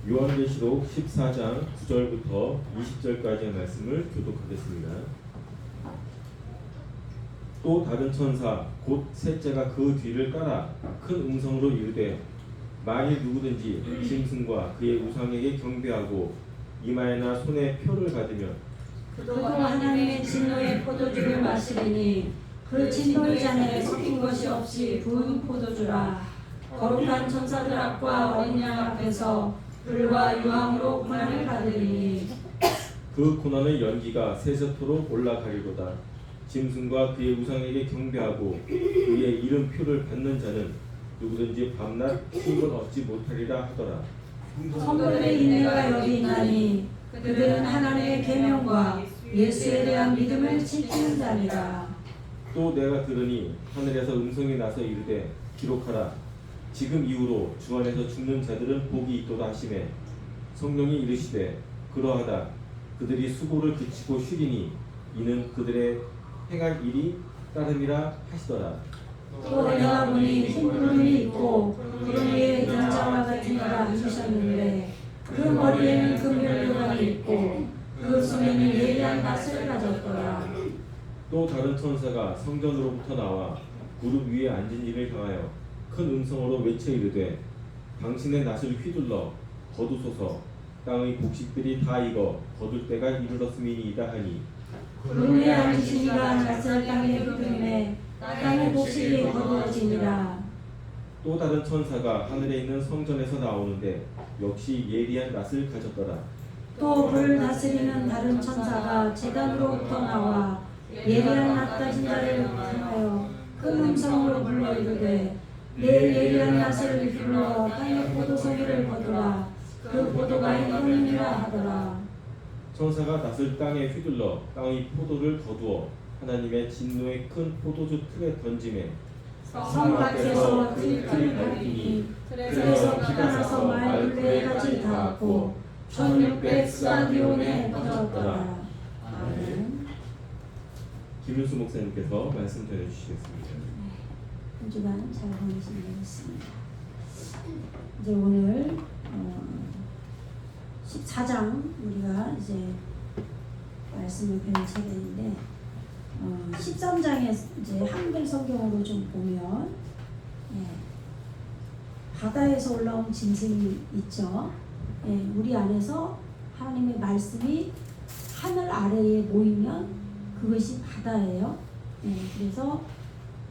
요한계시록 14장 9절부터 20절까지의 말씀을 교독하겠습니다. 또 다른 천사 곧 셋째가 그 뒤를 따라 큰 음성으로 이르되 만일 누구든지 짐승과 그의 우상에게 경배하고 이마에나 손에 표를 받으면 또 하나님의 진노의 포도주를 마시리니 그 진노의 잔에 섞인 것이 없이 부은 포도주라. 거룩한 천사들 앞과 어린 양 앞에서 불과 유황으로 고난을 받으리니 그 고난의 연기가 세세토로 올라가리로다. 짐승과 그의 우상에게 경배하고 그의 이름표를 받는 자는 누구든지 밤낮 힘을 얻지 못하리라 하더라. 성도들의 인내가 여기 있나니 그들은 하나님의 계명과 예수에 대한 믿음을 지키는 자니라. 또 내가 들으니 하늘에서 음성이 나서 이르되 기록하라. 지금 이후로 주 안에서 죽는 자들은 복이 있도다 하시매 성령이 이르시되 그러하다. 그들이 수고를 그치고 쉬리니 이는 그들의 행한 일이 따름이라 하시더라. 또 내가 보니 흰 구름이 있고 구름 위에 인자와 같은 이가 앉으셨는데 그 머리에는 금혈교관이 있고 그 손에는 예리한 낫을 가졌더라. 또 다른 천사가 성전으로부터 나와 구름 위에 앉은 이를 향하여 큰 음성으로 외쳐 이르되 당신의 낫을 휘둘러 거두소서. 땅의 곡식들이 다 익어 거둘 때가 이르렀음이니이다 하니 구름 위에 앉으신 이가 낫을 땅에 휘두르매 땅의 곡식이 거두어지니라. 또 다른 천사가 하늘에 있는 성전에서 나오는데 역시 예리한 낫을 가졌더라. 또 불을 다스리는 다른 천사가 제단으로부터 나와 예리한 낫 가진 자를 향하여 큰 음성으로 불러 이르되 내 예리한 낫을 휘둘러 땅의 포도송이를 거두라. 그 포도가 이름이라 하더라. 천사가 낫을 땅에 휘둘러 땅의 포도를 거두어 하나님의 진노의 큰 포도주 틀에 던지매 성 밖에서 들틀을 밟히니 그래서 피가 나서 말 100가지 닿았고 1600 스타디온에 퍼졌더라. 아멘. 김윤수 목사님께서 말씀 전해주시겠습니다. 한 주간 잘 보내시면 되겠습니다. 이제 오늘 14장 우리가 이제 말씀을 배울 차례인데 13장에 이제 한글 성경으로 좀 보면 바다에서 올라온 짐승이 있죠. 우리 안에서 하나님의 말씀이 하늘 아래에 모이면 그것이 바다예요. 그래서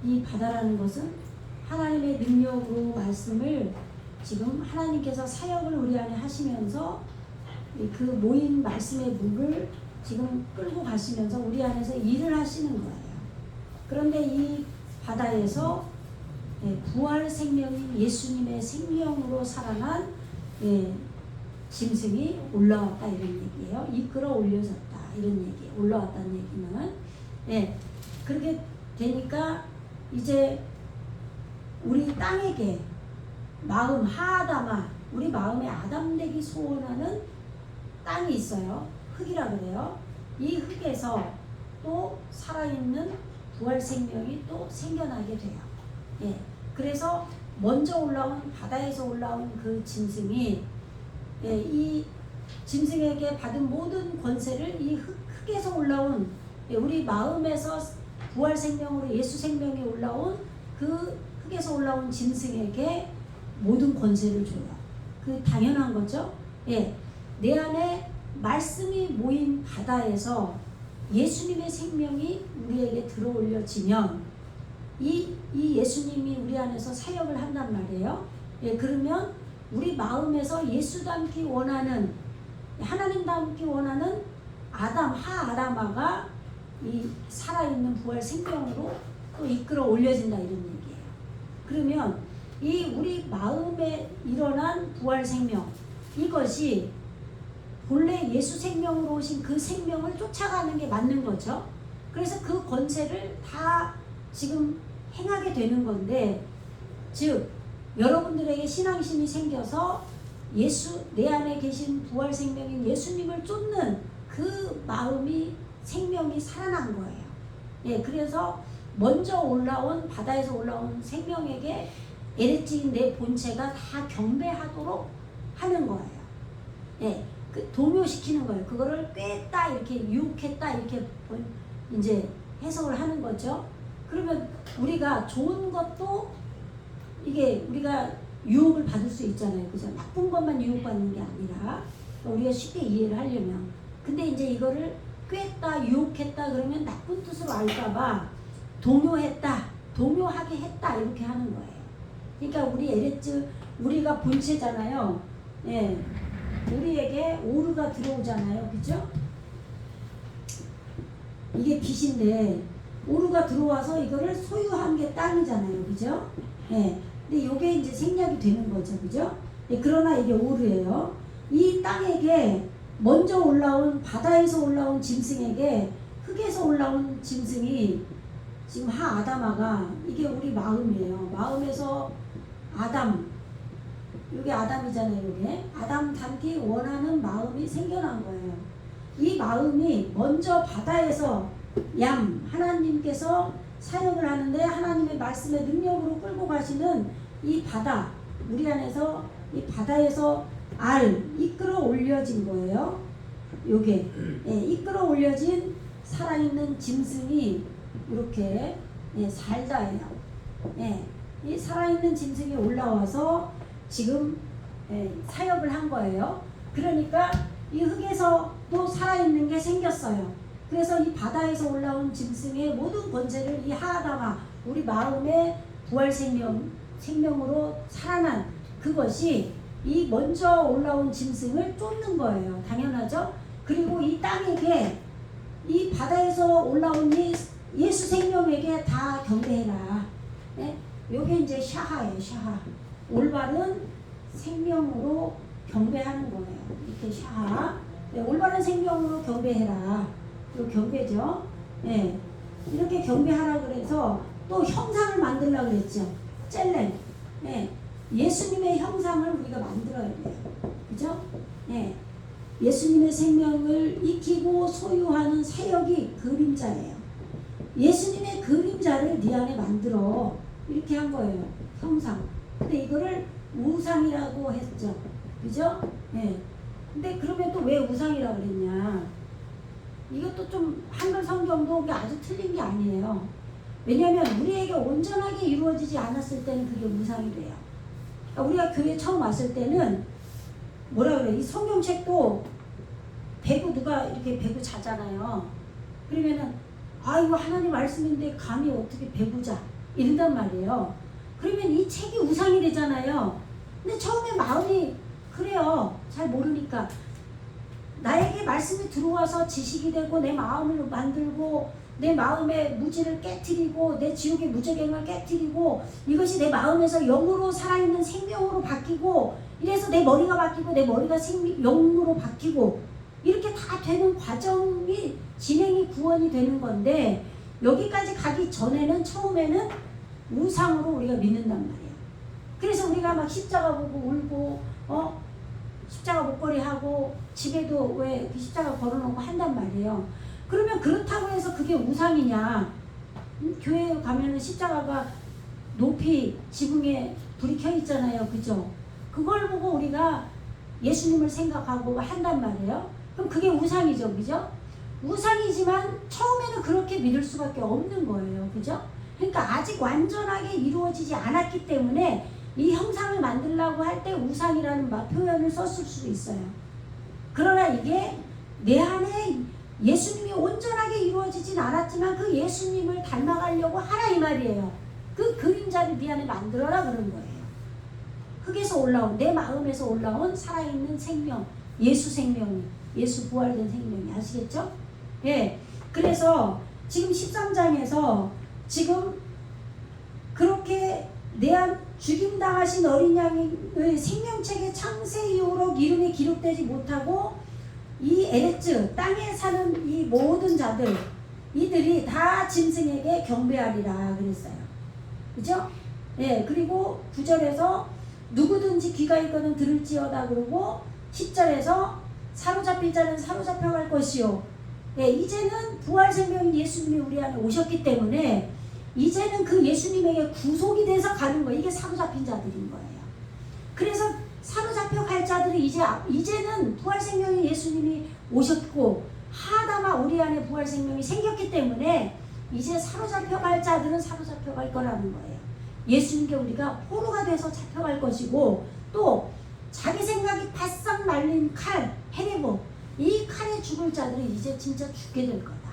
이 바다라는 것은 하나님의 능력으로 말씀을 지금 하나님께서 사역을 우리 안에 하시면서 그 모인 말씀의 물을 지금 끌고 가시면서 우리 안에서 일을 하시는 거예요. 그런데 이 바다에서 부활 생명인 예수님의 생명으로 살아난 짐승이 올라왔다 이런 얘기예요. 이끌어 올려졌다 이런 얘기. 올라왔다는 얘기는 그렇게 되니까 이제 우리 땅에게 마음 하아담아 우리 마음에 아담되기 소원하는 땅이 있어요. 흙이라 그래요. 이 흙에서 또 살아있는 부활 생명이 또 생겨나게 돼요. 그래서 먼저 올라온 바다에서 올라온 그 짐승이 이 짐승에게 받은 모든 권세를 이 흙에서 올라온 우리 마음에서 부활 생명으로 예수 생명이 올라온 그 흙에서 올라온 짐승에게 모든 권세를 줘요. 그 당연한 거죠. 내 안에 말씀이 모인 바다에서 예수님의 생명이 우리에게 들어 올려지면 이 예수님이 우리 안에서 사역을 한단 말이에요. 그러면 우리 마음에서 예수 닮기 원하는 하나님 닮기 원하는 하아담아가 이 살아있는 부활 생명으로 또 이끌어 올려진다 이런 얘기예요. 그러면 이 우리 마음에 일어난 부활 생명 이것이 본래 예수 생명으로 오신 그 생명을 쫓아가는 게 맞는 거죠. 그래서 그 권세를 다 지금 행하게 되는 건데, 즉 여러분들에게 신앙심이 생겨서 내 안에 계신 부활 생명인 예수님을 쫓는 그 마음이 생명이 살아난 거예요. 그래서 먼저 올라온 바다에서 올라온 생명에게 에레찌인 내 본체가 다 경배하도록 하는 거예요. 예, 그 동요시키는 거예요. 그거를 꿰다 이렇게 유혹했다 이렇게 이제 해석을 하는 거죠. 그러면 우리가 좋은 것도 이게 우리가 유혹을 받을 수 있잖아요. 그죠? 나쁜 것만 유혹받는 게 아니라 우리가 쉽게 이해를 하려면. 근데 이제 이거를 꿰다 유혹했다 그러면 나쁜 뜻으로 알까봐 동요했다, 동요하게 했다 이렇게 하는 거예요. 그러니까 우리 에레츠 우리가 본체잖아요. 예, 우리에게 오르가 들어오잖아요. 그죠? 이게 빛인데 오르가 들어와서 이거를 소유한 게 땅이잖아요. 그죠? 예. 근데 이게 이제 생략이 되는 거죠. 그죠? 예, 그러나 이게 오르예요. 이 땅에게 먼저 올라온 바다에서 올라온 짐승에게 흙에서 올라온 짐승이 지금 하 아담아가 이게 우리 마음이에요. 마음에서 아담, 이게 아담이잖아요. 이게 아담 닮기 원하는 마음이 생겨난 거예요. 이 마음이 먼저 바다에서 하나님께서 사역을 하는데 하나님의 말씀의 능력으로 끌고 가시는 이 바다, 우리 안에서 이 바다에서 이끌어 올려진 거예요. 요게 이끌어 올려진 살아있는 짐승이 이렇게 살다예요. 이 살아있는 짐승이 올라와서 지금 사역을 한 거예요. 그러니까 이 흙에서 또 살아있는 게 생겼어요. 그래서 이 바다에서 올라온 짐승의 모든 권세를 이 하아담아 우리 마음의 부활 생명으로 살아난 그것이 이 먼저 올라온 짐승을 쫓는 거예요. 당연하죠? 그리고 이 땅에게 이 바다에서 올라온 이 예수 생명에게 다 경배해라. 요게 이제 샤하예요. 샤하. 올바른 생명으로 경배하는 거예요. 이렇게 샤하. 올바른 생명으로 경배해라. 요 경배죠. 이렇게 경배하라 그래서 또 형상을 만들려고 그랬죠. 젤렘. 예수님의 형상을 우리가 만들어야 돼요. 그죠? 예수님의 생명을 익히고 소유하는 사역이 그림자예요. 예수님의 그림자를 네 안에 만들어. 이렇게 한 거예요. 형상. 근데 이거를 우상이라고 했죠. 그죠? 근데 그러면 또 왜 우상이라고 그랬냐? 이것도 좀 한글 성경도 아주 틀린 게 아니에요. 왜냐하면 우리에게 온전하게 이루어지지 않았을 때는 그게 우상이 돼요. 그러니까 우리가 교회 처음 왔을 때는 뭐라 그래? 이 성경책도 배고 누가 이렇게 배고 자잖아요. 그러면은 이거 하나님 말씀인데 감히 어떻게 배고자 이런단 말이에요. 그러면 이 책이 우상이 되잖아요. 근데 처음에 마음이 그래요. 잘 모르니까 나에게 말씀이 들어와서 지식이 되고 내 마음을 만들고 내 마음의 무지를 깨트리고 내 지옥의 무저갱을 깨트리고 이것이 내 마음에서 영으로 살아있는 생명으로 바뀌고 이래서 내 머리가 바뀌고 내 머리가 영으로 바뀌고 이렇게 다 되는 과정이 진행이 구원이 되는 건데 여기까지 가기 전에는 처음에는 우상으로 우리가 믿는단 말이에요. 그래서 우리가 막 십자가 보고 울고 십자가 목걸이 하고 집에도 왜 십자가 걸어놓고 한단 말이에요. 그러면 그렇다고 해서 그게 우상이냐? 교회에 가면은 십자가가 높이 지붕에 불이 켜 있잖아요. 그죠? 그걸 보고 우리가 예수님을 생각하고 한단 말이에요. 그럼 그게 우상이죠. 그죠? 우상이지만 처음에는 그렇게 믿을 수밖에 없는 거예요. 그죠? 그러니까 아직 완전하게 이루어지지 않았기 때문에 이 형상을 만들려고 할 때 우상이라는 표현을 썼을 수도 있어요. 그러나 이게 내 안에 예수님이 온전하게 이루어지진 않았지만 그 예수님을 닮아가려고 하라 이 말이에요. 그 그림자를 네 안에 만들어라 그런 거예요. 흙에서 올라온 내 마음에서 올라온 살아있는 생명, 예수 생명이, 예수 부활된 생명이 아시겠죠? 그래서 지금 13장에서 지금 그렇게 내 안 죽임당하신 어린 양의 생명책의 창세 이후로 이름이 기록되지 못하고 이 에레츠 땅에 사는 이 모든 자들 이들이 다 짐승에게 경배하리라 그랬어요. 그죠? 그리고 9절에서 누구든지 귀가 있거든 들을지어다 그러고 10절에서 사로잡힐 자는 사로잡혀갈 것이요. 이제는 부활 생명인 예수님이 우리 안에 오셨기 때문에 이제는 그 예수님에게 구속이 돼서 가는 거예요. 이게 사로잡힌 자들인 거예요. 그래서 사로잡혀 갈 자들이 자들이 이제는 부활 생명이 예수님이 오셨고 하다마 우리 안에 부활 생명이 생겼기 때문에 이제 사로잡혀갈 자들은 사로잡혀갈 거라는 거예요. 예수님께 우리가 포로가 돼서 잡혀갈 것이고 또 자기 생각이 바싹 말린 칼, 헤레보 이 칼에 죽을 자들은 이제 진짜 죽게 될 거다.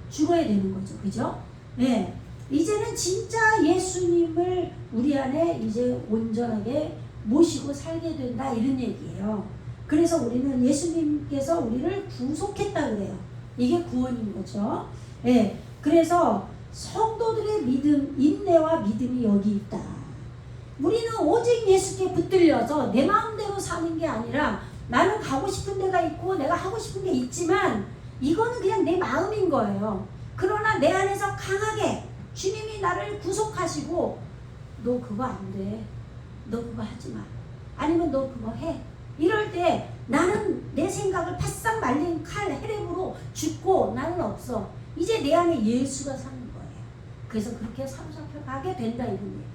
죽어야 되는 거죠. 그죠? 네. 이제는 진짜 예수님을 우리 안에 이제 온전하게 모시고 살게 된다 이런 얘기예요. 그래서 우리는 예수님께서 우리를 구속했다 그래요. 이게 구원인 거죠. 네. 그래서 성도들의 믿음, 인내와 믿음이 여기 있다. 우리는 오직 예수께 붙들려서 내 마음대로 사는 게 아니라 나는 가고 싶은 데가 있고 내가 하고 싶은 게 있지만 이거는 그냥 내 마음인 거예요. 그러나 내 안에서 강하게 주님이 나를 구속하시고 너 그거 안 돼. 너 그거 하지 마. 아니면 너 그거 해. 이럴 때 나는 내 생각을 바싹 말린 칼 헤렘으로 죽고 나는 없어. 이제 내 안에 예수가 사는 거예요. 그래서 그렇게 사로잡혀 가게 된다 이런 얘기예요.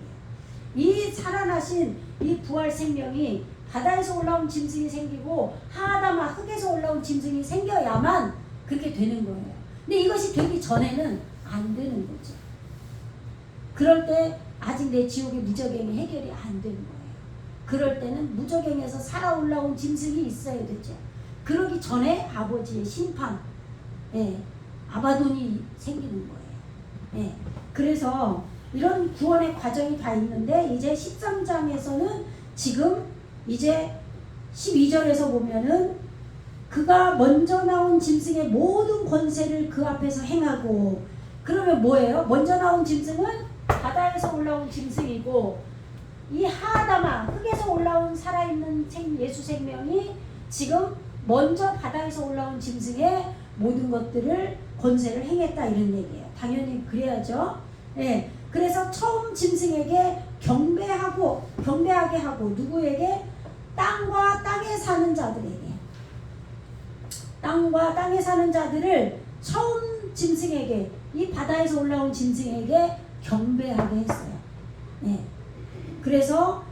이 살아나신 이 부활 생명이 바다에서 올라온 짐승이 생기고 하아다마 흙에서 올라온 짐승이 생겨야만 그렇게 되는 거예요. 근데 이것이 되기 전에는 안 되는 거죠. 그럴 때 아직 내 지옥의 무적행이 해결이 안 되는 거예요. 그럴 때는 무적행에서 살아 올라온 짐승이 있어야 되죠. 그러기 전에 아버지의 심판, 아바돈이 생기는 거예요. 그래서 이런 구원의 과정이 다 있는데 이제 13장에서는 지금 이제 12절에서 보면은 그가 먼저 나온 짐승의 모든 권세를 그 앞에서 행하고 그러면 뭐예요? 먼저 나온 짐승은 바다에서 올라온 짐승이고 이 하아다마 흙에서 올라온 살아있는 예수 생명이 지금 먼저 바다에서 올라온 짐승의 모든 것들을 권세를 행했다 이런 얘기예요. 당연히 그래야죠. 그래서 처음 짐승에게 경배하게 하고 누구에게? 땅과 땅에 사는 자들에게. 땅과 땅에 사는 자들을 처음 짐승에게 이 바다에서 올라온 짐승에게 경배하게 했어요. 그래서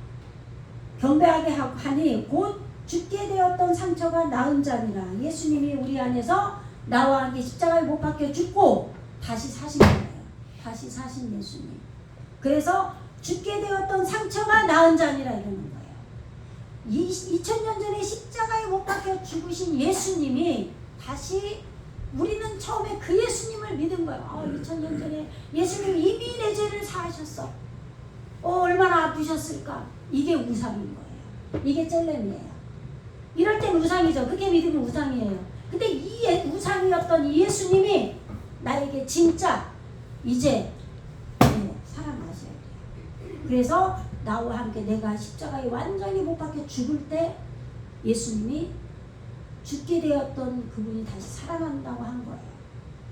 경배하게 하니 곧 죽게 되었던 상처가 나은 자니라. 예수님이 우리 안에서 나와 함께 십자가에 못 박혀 죽고 다시 사신 거예요. 다시 사신 예수님. 그래서 죽게 되었던 상처가 나은 자니라 이러는 거예요. 2000년 전에 십자가에 못 박혀 죽으신 예수님이 다시 우리는 처음에 그 예수님을 믿은 거예요. 2000년 전에 예수님 이미 내 죄를 사하셨어. 얼마나 아프셨을까? 이게 우상인 거예요. 이게 젤렘이에요. 이럴 땐 우상이죠. 그게 믿으면 우상이에요. 근데 이 우상이었던 이 예수님이 나에게 진짜 이제 살아나셔야 돼요. 그래서 나와 함께 내가 십자가에 완전히 못 박혀 죽을 때 예수님이 죽게 되었던 그분이 다시 살아난다고 한 거예요.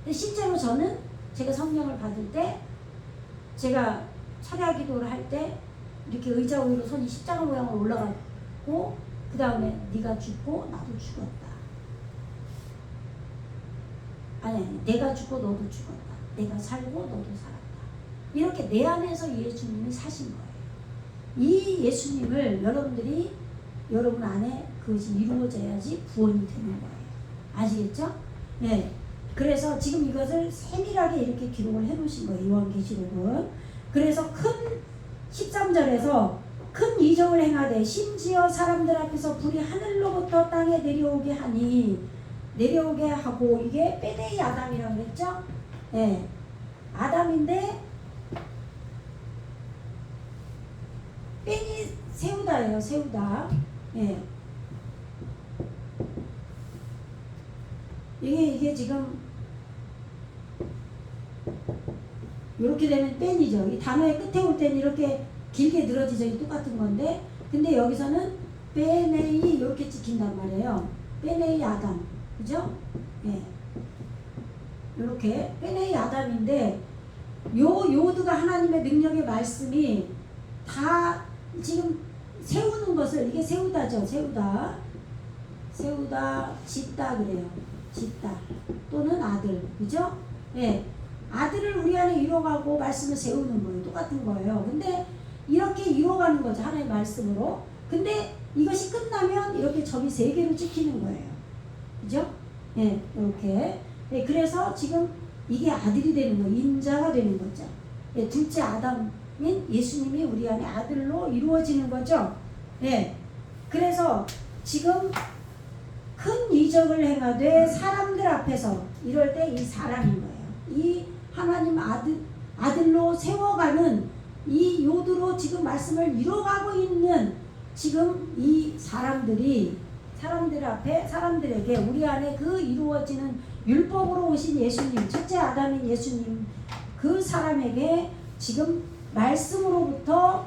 근데 실제로 저는 제가 성령을 받을 때 제가 차례 기도를 할 때 이렇게 의자 위로 손이 십자가 모양으로 올라갔고 그 다음에 네가 죽고 나도 죽었다. 아니 내가 죽고 너도 죽었다. 내가 살고 너도 살았다. 이렇게 내 안에서 예수님이 사신 거예요. 이 예수님을 여러분들이 여러분 안에 그것이 이루어져야지 구원이 되는 거예요. 아시겠죠? 그래서 지금 이것을 세밀하게 이렇게 기록을 해놓으신 거예요. 요한계시록은. 그래서 큰 13절에서 큰 이적을 행하되 심지어 사람들 앞에서 불이 하늘로부터 땅에 내려오게 하고 이게 빼데이 아담이라고 그랬죠? 아담인데 뺀이 세우다예요. 세우다. 이게 지금 이렇게 되면 뺀이죠. 이 단어의 끝에 올 때는 이렇게 길게 늘어지죠. 똑같은 건데 근데 여기서는 빼네이 이렇게 찍힌단 말이에요. 빼네이 아담. 그죠? 이렇게 빼네이 아담인데 요드가 하나님의 능력의 말씀이 다 지금 세우는 것을 이게 세우다죠. 세우다 짓다 그래요. 짓다 또는 아들. 그죠? 아들을 우리 안에 이뤄가고 말씀을 세우는 거예요. 똑같은 거예요. 근데 이렇게 이뤄가는 거죠. 하나님의 말씀으로. 근데 이것이 태어나면 이렇게 점이 3개로 찍히는 거예요. 그죠? 예, 이렇게. 예, 그래서 지금 이게 아들이 되는 거예요. 인자가 되는 거죠. 예, 둘째 아담인 예수님이 우리 안에 아들로 이루어지는 거죠. 예, 그래서 지금 큰 이적을 행하되 사람들 앞에서 이럴 때 이 사람인 거예요. 이 하나님 아들로 세워가는 이 요드로 지금 말씀을 이뤄가고 있는 지금 이 사람들 앞에 사람들에게 우리 안에 그 이루어지는 율법으로 오신 예수님, 첫째 아담인 예수님, 그 사람에게 지금 말씀으로부터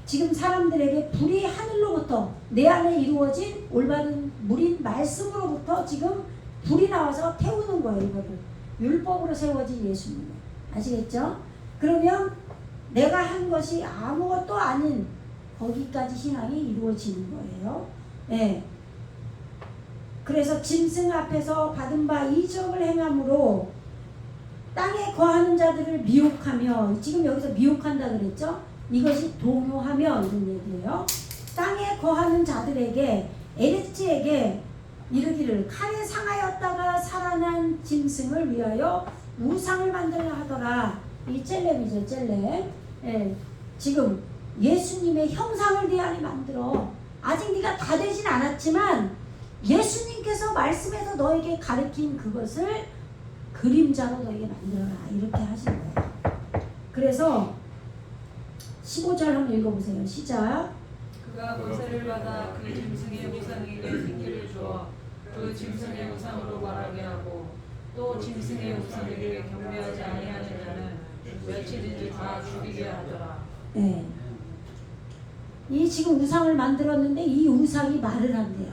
지금 사람들에게 불이 하늘로부터 내 안에 이루어진 올바른 물인 말씀으로부터 지금 불이 나와서 태우는 거예요. 이거를 율법으로 세워진 예수님. 아시겠죠? 그러면 내가 한 것이 아무것도 아닌 거기까지 신앙이 이루어지는 거예요. 예. 그래서 짐승 앞에서 받은 바 이적을 행함으로 땅에 거하는 자들을 미혹하며, 지금 여기서 미혹한다 그랬죠? 이것이 동요하며 이런 얘기예요. 땅에 거하는 자들에게 에레츠에게 이르기를 칼에 상하였다가 살아난 짐승을 위하여 우상을 만들라 하더라. 이 젤렘이죠, 젤렘. 예, 지금 예수님의 형상을 네 안에 만들어. 아직 네가 다 되진 않았지만 예수님께서 말씀에서 너에게 가르친 그것을 그림자로 너에게 만들어라. 이렇게 하신 거예요. 그래서 15절 한번 읽어보세요. 시작. 그가 권세를 받아 그 짐승의 우상에게 생기를 주어 그 짐승의 우상으로 말하게 하고 또 짐승의 우상에게 경배하지 아니하는 자는 며칠인지 다 죽이게 하더라. 네. 이 지금 우상을 만들었는데 이 우상이 말을 한대요.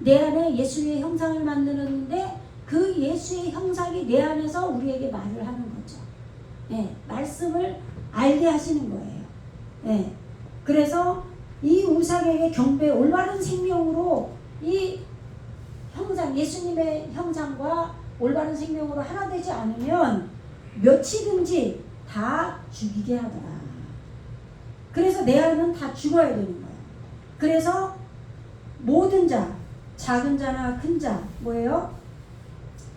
내 안에 예수의 형상을 만들었는데 그 예수의 형상이 내 안에서 우리에게 말을 하는 거죠. 네. 말씀을 알게 하시는 거예요. 네. 그래서 이 우상에게 경배, 올바른 생명으로 이 형상, 예수님의 형상과 올바른 생명으로 하나 되지 않으면 며칠든지 다 죽이게 하더라. 그래서 내 안은 다 죽어야 되는 거예요. 그래서 모든 자, 작은 자나 큰 자, 뭐예요?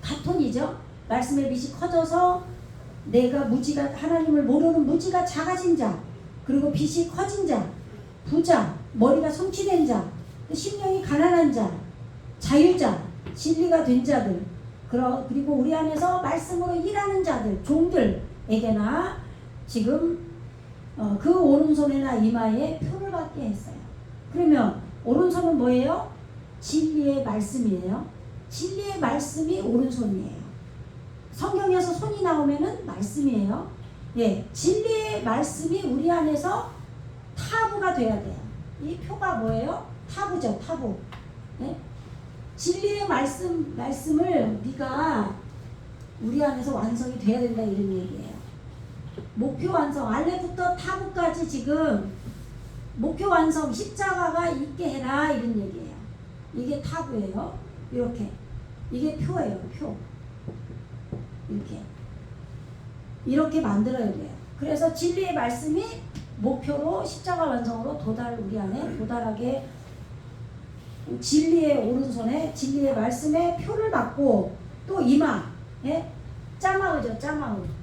다톤이죠. 말씀의 빛이 커져서 내가 무지가, 하나님을 모르는 무지가 작아진 자, 그리고 빛이 커진 자, 부자, 머리가 성취된 자, 심령이 가난한 자, 자유자, 진리가 된 자들, 그리고 우리 안에서 말씀으로 일하는 자들, 종들에게나 지금 그 오른손이나 이마에 표를 받게 했어요. 그러면 오른손은 뭐예요? 진리의 말씀이에요. 진리의 말씀이 오른손이에요. 성경에서 손이 나오면은 말씀이에요. 예, 진리의 말씀이 우리 안에서 타부가 돼야 돼요. 이 표가 뭐예요? 타부죠, 타부. 예? 진리의 말씀을 네가 우리 안에서 완성이 돼야 된다 이런 얘기예요. 목표 완성, 알레부터 타부까지 지금 목표 완성, 십자가가 있게 해라 이런 얘기예요. 이게 타부예요. 이렇게. 이게 표예요, 표. 이렇게 만들어야 돼요. 그래서 진리의 말씀이 목표로 십자가 완성으로 우리 안에 도달하게 진리의 오른손에 진리의 말씀에 표를 받고 또 이마, 예? 짜마의죠, 짜마의.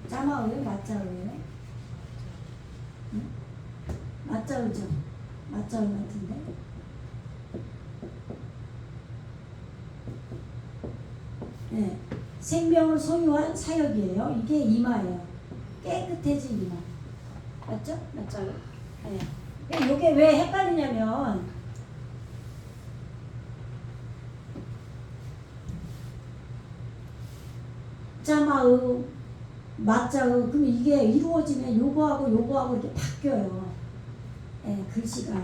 짜마의, 맞자의. 맞자의죠. 맞자의 같은데. 네. 생명을 소유한 사역이에요. 이게 이마예요. 깨끗해진 이마. 맞죠? 맞죠? 네. 이게 왜 헷갈리냐면 짜마의, 맞자의, 그럼 이게 이루어지면 요거하고 요거하고 이렇게 바뀌어요. 예, 글씨가.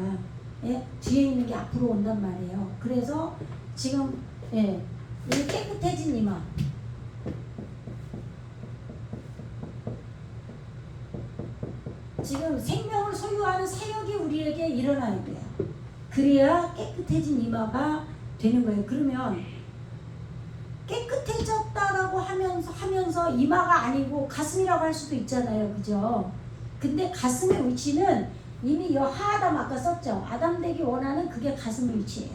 예, 뒤에 있는 게 앞으로 온단 말이에요. 그래서 지금 예, 이 깨끗해진 이마. 지금 생명을 소유하는 사역이 우리에게 일어나야 돼요. 그래야 깨끗해진 이마가 되는 거예요. 그러면 깨끗해졌다라고 하면서 이마가 아니고 가슴이라고 할 수도 있잖아요. 그죠? 근데 가슴의 위치는 이미 하아담 아까 썼죠. 아담 되기 원하는 그게 가슴의 위치예요.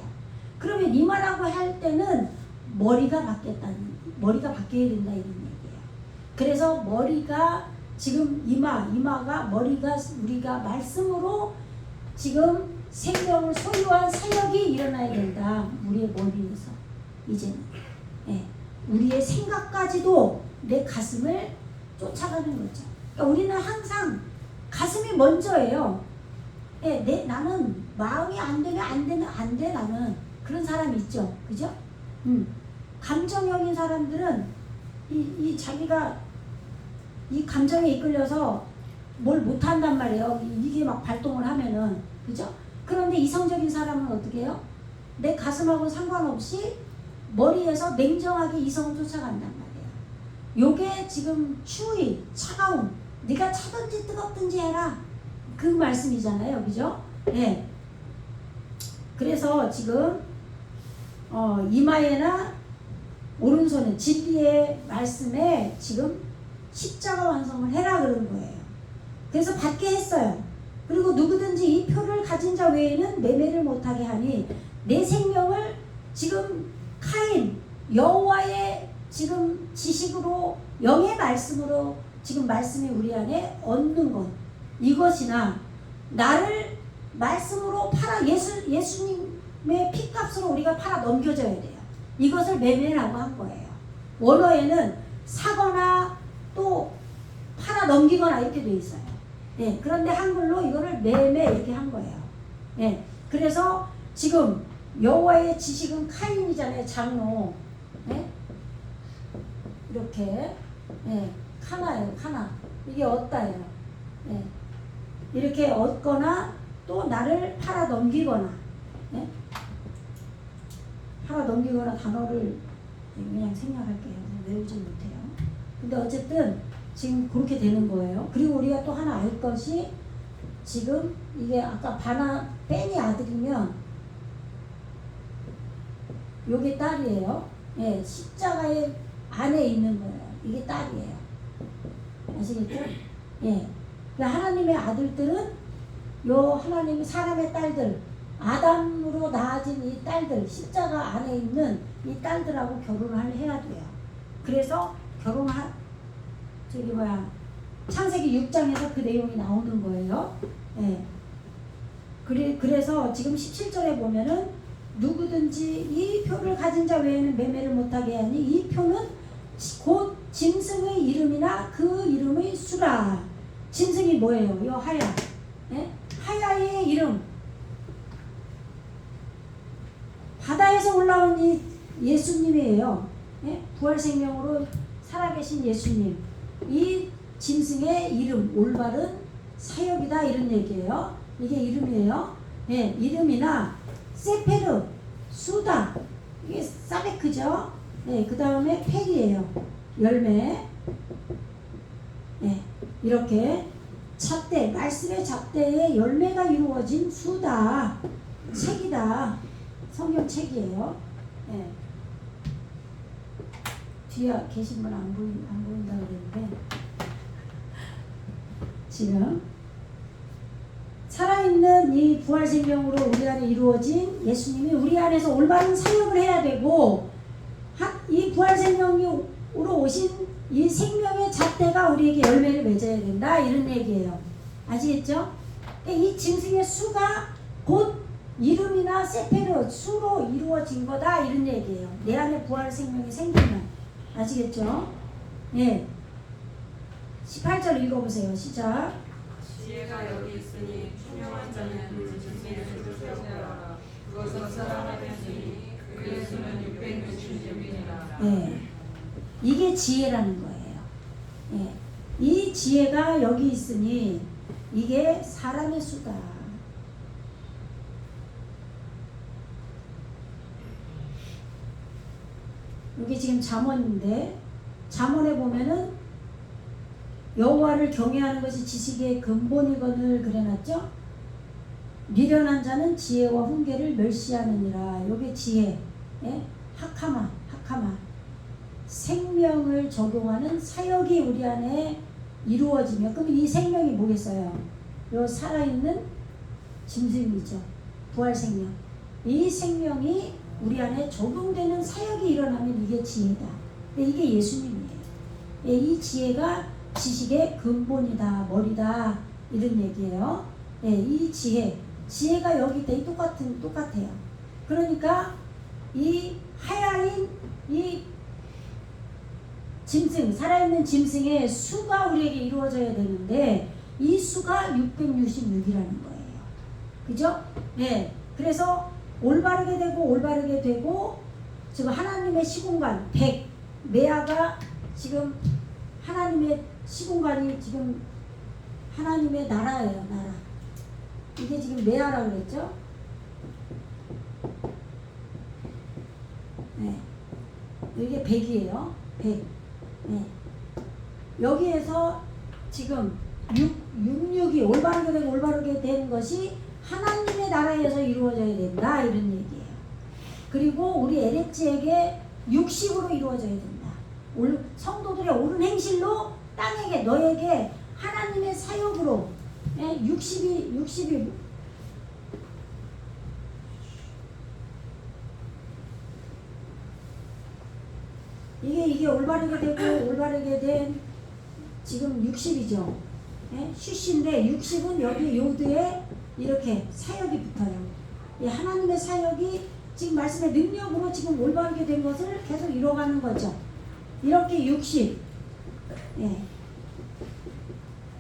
그러면 이마라고 할 때는 머리가 바뀌어야 된다 이런 얘기예요. 그래서 머리가 지금 이마가 머리가 우리가 말씀으로 지금 생명을 소유한 사역이 일어나야 된다. 우리의 머리에서 이제는 우리의 생각까지도 내 가슴을 쫓아가는 거죠. 그러니까 우리는 항상 가슴이 먼저예요. 나는 마음이 안 되면 안 돼 나는 그런 사람이 있죠, 그죠? 감정형인 사람들은 자기가 이 감정에 이끌려서 뭘 못한단 말이에요. 이게 막 발동을 하면은, 그죠? 그런데 이성적인 사람은 어떻게 해요? 내 가슴하고 상관없이 머리에서 냉정하게 이성을 쫓아간단 말이에요. 요게 지금 추위, 차가움, 네가 차든지 뜨겁든지 해라. 그 말씀이잖아요. 그죠? 예. 그래서 지금 이마에나 오른손에 진리의 말씀에 지금 십자가 완성을 해라 그런 거예요. 그래서 받게 했어요. 그리고 누구든지 이 표를 가진 자 외에는 매매를 못하게 하니 내 생명을 지금 카인 여호와의 지금 지식으로 영의 말씀으로 지금 말씀이 우리 안에 얻는 것 이것이나 나를 말씀으로 예수님의 피값으로 우리가 팔아 넘겨줘야 돼요. 이것을 매매라고 한 거예요. 원어에는 사거나 또 팔아 넘기거나 이렇게 돼 있어요. 그런데 한글로 이거를 매매 이렇게 한 거예요. 그래서 지금 여호와의 지식은 카인이잖아요. 장로. 이렇게 카나예요. 카나. 이게 얻다예요. 이렇게 얻거나 또 나를 팔아 넘기거나 팔아 넘기거나 단어를 그냥 생략할게요. 외우지 못해요. 근데 어쨌든 지금 그렇게 되는 거예요. 그리고 우리가 또 하나 알 것이 지금 이게 아까 벤이 아들이면 요게 딸이에요. 십자가의 안에 있는 거예요. 이게 딸이에요. 아시겠죠? 하나님의 아들들은 하나님의 사람의 딸들 아담으로 낳아진 이 딸들 십자가 안에 있는 이 딸들하고 결혼을 해야 돼요. 그래서 창세기 6장에서 그 내용이 나오는 거예요. 그래서 지금 17절에 보면은 누구든지 이 표를 가진 자 외에는 매매를 못하게 하니 이 표는 곧 짐승의 이름이나 그 이름의 수라. 짐승이 뭐예요? 하야. 하야의 이름. 바다에서 올라온 이 예수님이에요. 부활생명으로 살아계신 예수님. 이 짐승의 이름, 올바른 사역이다 이런 얘기예요. 이게 이름이에요. 이름이나 세페르, 수다. 이게 사베크죠. 그 다음에 펠이에요. 열매. 이렇게 잣대, 말씀의 잣대에 열매가 이루어진 수다. 책이다. 성경 책이에요. 뒤에 계신 분 안 보인다 그랬는데 지금 살아있는 이 부활생명으로 우리 안에 이루어진 예수님이 우리 안에서 올바른 사역을 해야 되고 이 부활생명으로 오신 이 생명의 잣대가 우리에게 열매를 맺어야 된다 이런 얘기예요. 아시겠죠? 이 짐승의 수가 곧 이름이나 세페르 수로 이루어진 거다 이런 얘기예요. 내 안에 부활생명이 생기면. 아시겠죠? 18절 읽어보세요. 시작. 지혜가 여기 있으니 투명한 자는 그 짐승의 수를 세우라. 그것은 사람하였으니 그의 수는 666이니라. 이게 지혜라는 거예요. 이 지혜가 여기 있으니 이게 사람의 수다. 여기 지금 잠언인데 잠언에 보면은 여호와를 경외하는 것이 지식의 근본이거늘 그래놨죠. 미련한 자는 지혜와 훈계를 멸시하느니라. 여기 지혜, 하카마 생명을 적용하는 사역이 우리 안에 이루어지면 그럼 이 생명이 뭐겠어요? 요 살아있는 짐승이죠. 부활 생명. 이 생명이 우리 안에 적용되는 사역이 일어나면 이게 지혜다. 근데 이게 예수님이에요. 이 지혜가 지식의 근본이다, 머리다 이런 얘기예요. 이 지혜가 여기 있다. 똑같아요. 그러니까 이 하야인 이 짐승, 살아있는 짐승의 수가 우리에게 이루어져야 되는데 이 수가 666이라는 거예요. 그죠? 네. 그래서 올바르게 되고 지금 하나님의 시공간 100 메아가 지금 하나님의 시공간이 지금 하나님의 나라예요. 나라. 이게 지금 메아라고 그랬죠? 네. 이게 100이에요. 100. 네. 여기에서 지금 66이 올바르게 되는 것이 하나님의 나라에서 이루어져야 된다 이런 얘기예요. 그리고 우리 LH에게 60으로 이루어져야 된다. 성도들의 옳은 행실로 땅에게 너에게 하나님의 사역으로 60이 이게 올바르게 된 지금 60이죠. 슈시인데 60은 여기 요드에 이렇게 사역이 붙어요. 하나님의 사역이 지금 말씀의 능력으로 지금 올바르게 된 것을 계속 이뤄가는 거죠. 이렇게 60.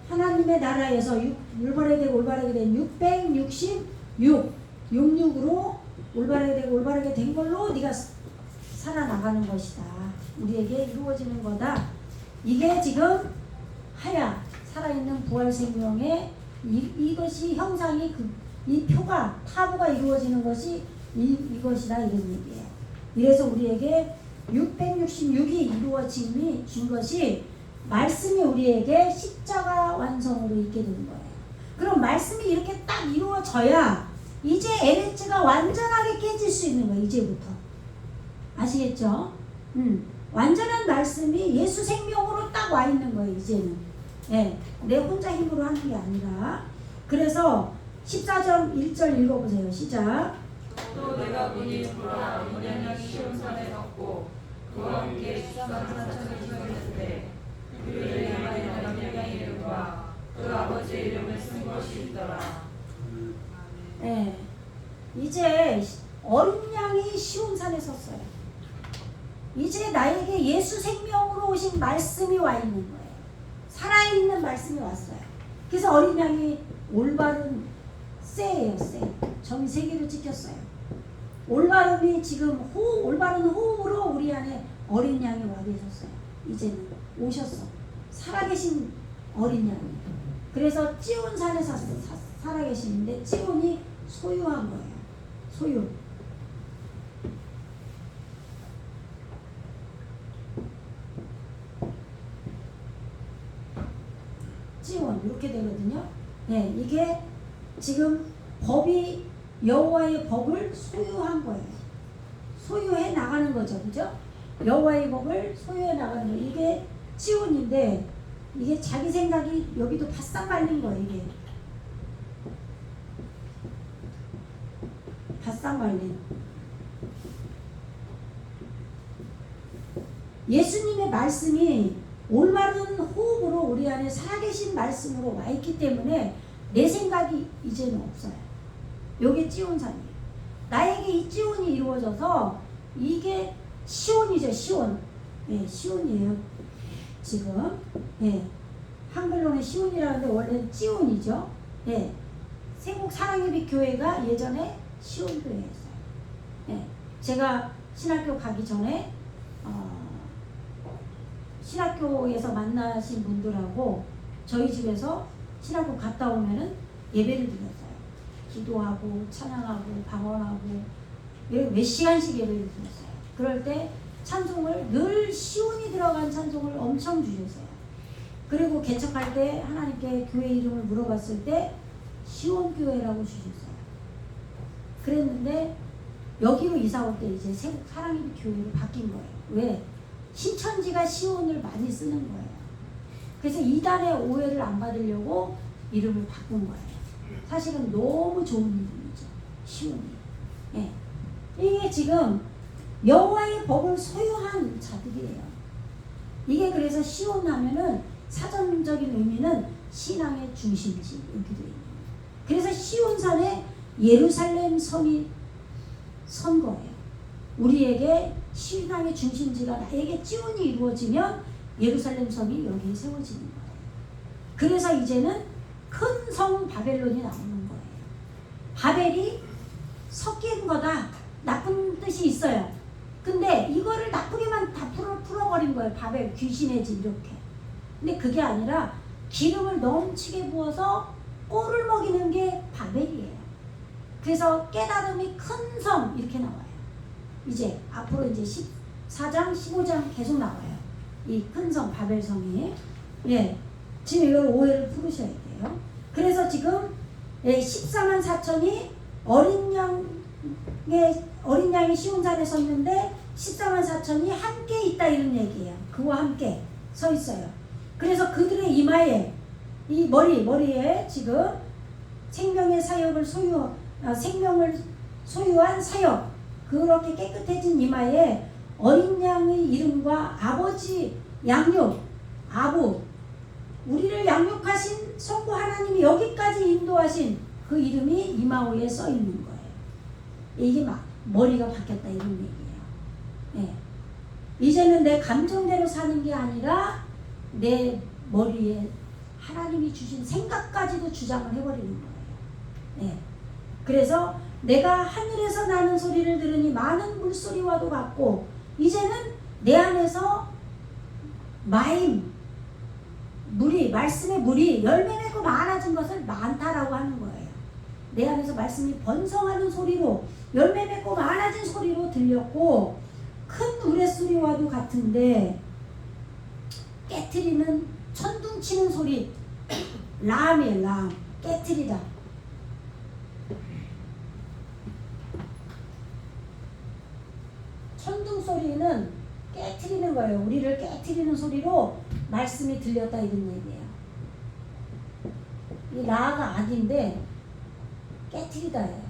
하나님의 나라에서 올바르게 된 666. 66으로 올바르게 된 걸로 네가 살아나가는 것이다. 우리에게 이루어지는 거다. 이게 지금 하야 살아있는 부활 생명의 이것이 형상이 이 표가 타부가 이루어지는 것이 이것이다 이런 얘기예요. 이래서 우리에게 666이 이루어짐이 준 것이 말씀이 우리에게 십자가 완성으로 있게 되는 거예요. 그럼 말씀이 이렇게 딱 이루어져야 이제 LH가 완전하게 깨질 수 있는 거예요. 이제부터 아시겠죠? 완전한 말씀이 예수 생명으로 딱 와 있는 거예요. 이제는 내 혼자 힘으로 하는 게 아니라. 그래서 14절 1절 읽어보세요. 시작. 또 내가 보니 보라 문양이 시온산에 섰고 그와 함께 14,000이 서 있는데 그들의 이름에 남녀의 이름과 그 아버지의 이름을 쓴 것이 있더라. 이제 어린 양이 시온산에 섰어요. 이제 나에게 예수 생명으로 오신 말씀이 와 있는 거예요. 살아있는 말씀이 왔어요. 그래서 어린 양이 올바른 쎄예요. 쎄. 점이 3개로 찍혔어요. 올바름이 지금 올바른 호흡으로 우리 안에 어린 양이 와 계셨어요. 이제는 오셨어. 살아계신 어린 양이. 그래서 찌온산에 살아계시는데 찌온이 소유한 거예요. 소유. 찌온 이렇게 되거든요. 이게 지금 법이 여호와의 법을 소유한 거예요. 소유해 나가는 거죠, 그죠? 여호와의 법을 소유해 나가는 거. 이게 찌온인데 이게 자기 생각이 여기도 바싹 말린 거예요. 이게 바싹 말린. 예수님의 말씀이 올바른 호흡으로 우리 안에 살아계신 말씀으로 와 있기 때문에 내 생각이 이제는 없어요. 요게 찌온산이에요. 나에게 이 찌온이 이루어져서 이게 시온이죠. 시온. 시온이에요. 지금 한글로는 시온이라는데 원래는 찌온이죠. 세국 사랑예비 교회가 예전에 시온 교회였어요. 제가 신학교 가기 전에 신학교에서 만나신 분들하고 저희 집에서 신학교 갔다 오면은 예배를 드렸어요. 기도하고 찬양하고 방언하고 몇 시간씩 예배를 드렸어요. 그럴 때 찬송을 늘 시온이 들어간 찬송을 엄청 주셨어요. 그리고 개척할 때 하나님께 교회 이름을 물어봤을 때 시온교회라고 주셨어요. 그랬는데 여기로 이사 올 때 이제 세국 사랑예비 교회로 바뀐 거예요. 왜? 신천지가 시온을 많이 쓰는 거예요. 그래서 이단의 오해를 안 받으려고 이름을 바꾼 거예요. 사실은 너무 좋은 이름이죠. 쉬운 이름. 예. 이게 지금 여호와의 법을 소유한 자들이에요. 이게 그래서 시온 하면은 사전적인 의미는 신앙의 중심지 이렇게 되어 있는 거예요. 그래서 시온산에 예루살렘 성이 선 거예요. 우리에게 신앙의 중심지가 나에게 지원이 이루어지면 예루살렘 성이 여기에 세워지는 거예요. 그래서 이제는 큰 성 바벨론이 나오는 거예요. 바벨이 섞인 거다. 나쁜 뜻이 있어요. 근데 이거를 나쁘게만 다 풀어버린 거예요. 바벨, 귀신의 집 이렇게. 근데 그게 아니라 기름을 넘치게 부어서 꼴을 먹이는 게 바벨이에요. 그래서 깨달음이 큰 성 이렇게 나와요. 이제 앞으로 이제 14장, 15장 계속 나와요. 이 큰 성 바벨성이. 예, 지금 이걸 오해를 풀으셔야 돼요. 그래서 지금 14만 4천이 어린 양이 시온산에 섰는데 14만 4천이 함께 있다 이런 얘기예요. 그와 함께 서 있어요. 그래서 그들의 이마에 이 머리에 지금 생명의 사역을 생명을 소유한 사역, 그렇게 깨끗해진 이마에 어린 양의 이름과 아버지 양육, 아부, 우리를 양육하신 성부 하나님이 여기까지 인도하신 그 이름이 이마 위에 써 있는 거예요. 이게 막 머리가 바뀌었다 이런 얘기예요. 예. 이제는 내 감정대로 사는 게 아니라 내 머리에 하나님이 주신 생각까지도 주장을 해버리는 거예요. 예. 그래서 내가 하늘에서 나는 소리를 들으니 많은 물소리와도 같고, 이제는 내 안에서 말씀의 물이 열매 맺고 많아진 것을 많다라고 하는 거예요. 내 안에서 말씀이 번성하는 소리로, 열매 맺고 많아진 소리로 들렸고, 큰 우레소리와도 같은데 깨트리는 천둥치는 소리, 람이에요. 람, 깨트리다. 천둥 소리는 깨트리는 거예요. 우리를 깨트리는 소리로 말씀이 들렸다 이런 얘기예요. 이 라가 악인데 깨트리다예요.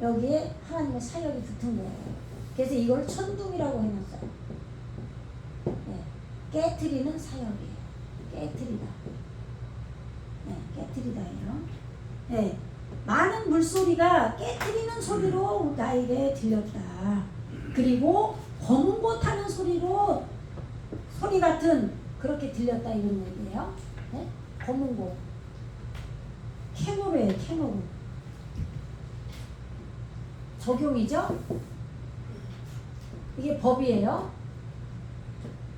여기에 하나님의 사역이 붙은 거예요. 그래서 이걸 천둥이라고 해놨어요. 네. 깨트리는 사역이에요. 깨트리다. 네, 깨트리다예요. 네. 많은 물소리가 깨트리는 소리로 나에게 들렸다. 그리고 검은 고 타는 소리로 소리 같은 그렇게 들렸다 이런 얘기예요. 네? 검은 고. 캐노르예요. 캐노르. 적용이죠. 이게 법이에요.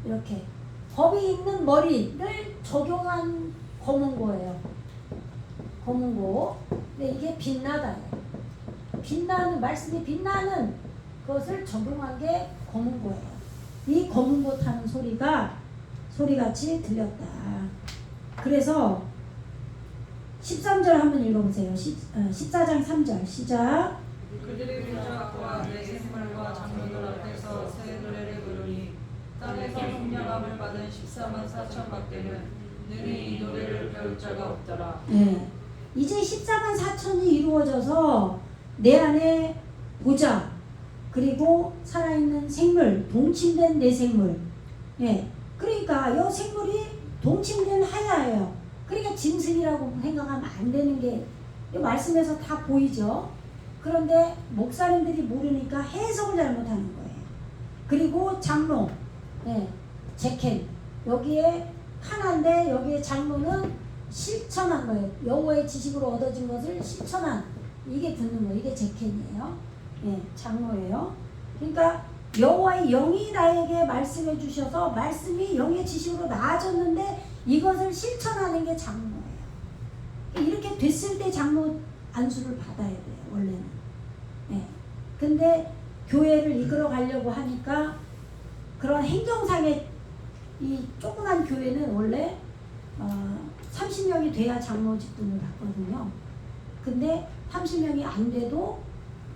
이렇게 법이 있는 머리를 적용한 검은 고예요. 검은 고. 근데 이게 빛나다예요. 빛나는, 말씀이 빛나는 그것을 적용한 게 검은 고예요. 이 검은 고 타는 소리가 소리같이 들렸다. 그래서 13절 한번 읽어보세요. 14장 3절 시작. 그들의 굴작과 내 생물과 장로들 앞에서 새 노래를 부르니 땅에서 속량함을 받은 14만 4천 밖에는 능히 이 노래를 배울 자가 없더라. 네. 이제 14만 4천이 이루어져서 내 안에 보좌, 그리고 살아있는 생물, 동침된 내 생물. 예. 그러니까 이 생물이 동침된 하야예요. 그러니까 짐승이라고 생각하면 안 되는 게 이 말씀에서 다 보이죠. 그런데 목사님들이 모르니까 해석을 잘못하는 거예요. 그리고 장로, 예, 제켄, 여기에 하나인데 여기에 장로는 실천한 거예요. 여호와의 지식으로 얻어진 것을 실천한, 이게 붙는 거예요. 이게 제켄이에요. 예, 장로예요. 그러니까 여호와의 영이 나에게 말씀해 주셔서 말씀이 영의 지식으로 나아졌는데 이것을 실천하는 게 장로예요. 이렇게 됐을 때 장로 안수를 받아야 돼요. 원래는. 예. 근데 교회를 이끌어 가려고 하니까 그런 행정상의 이 조그만 교회는 원래 30명이 돼야 장로 직분을 받거든요. 근데 30명이 안 돼도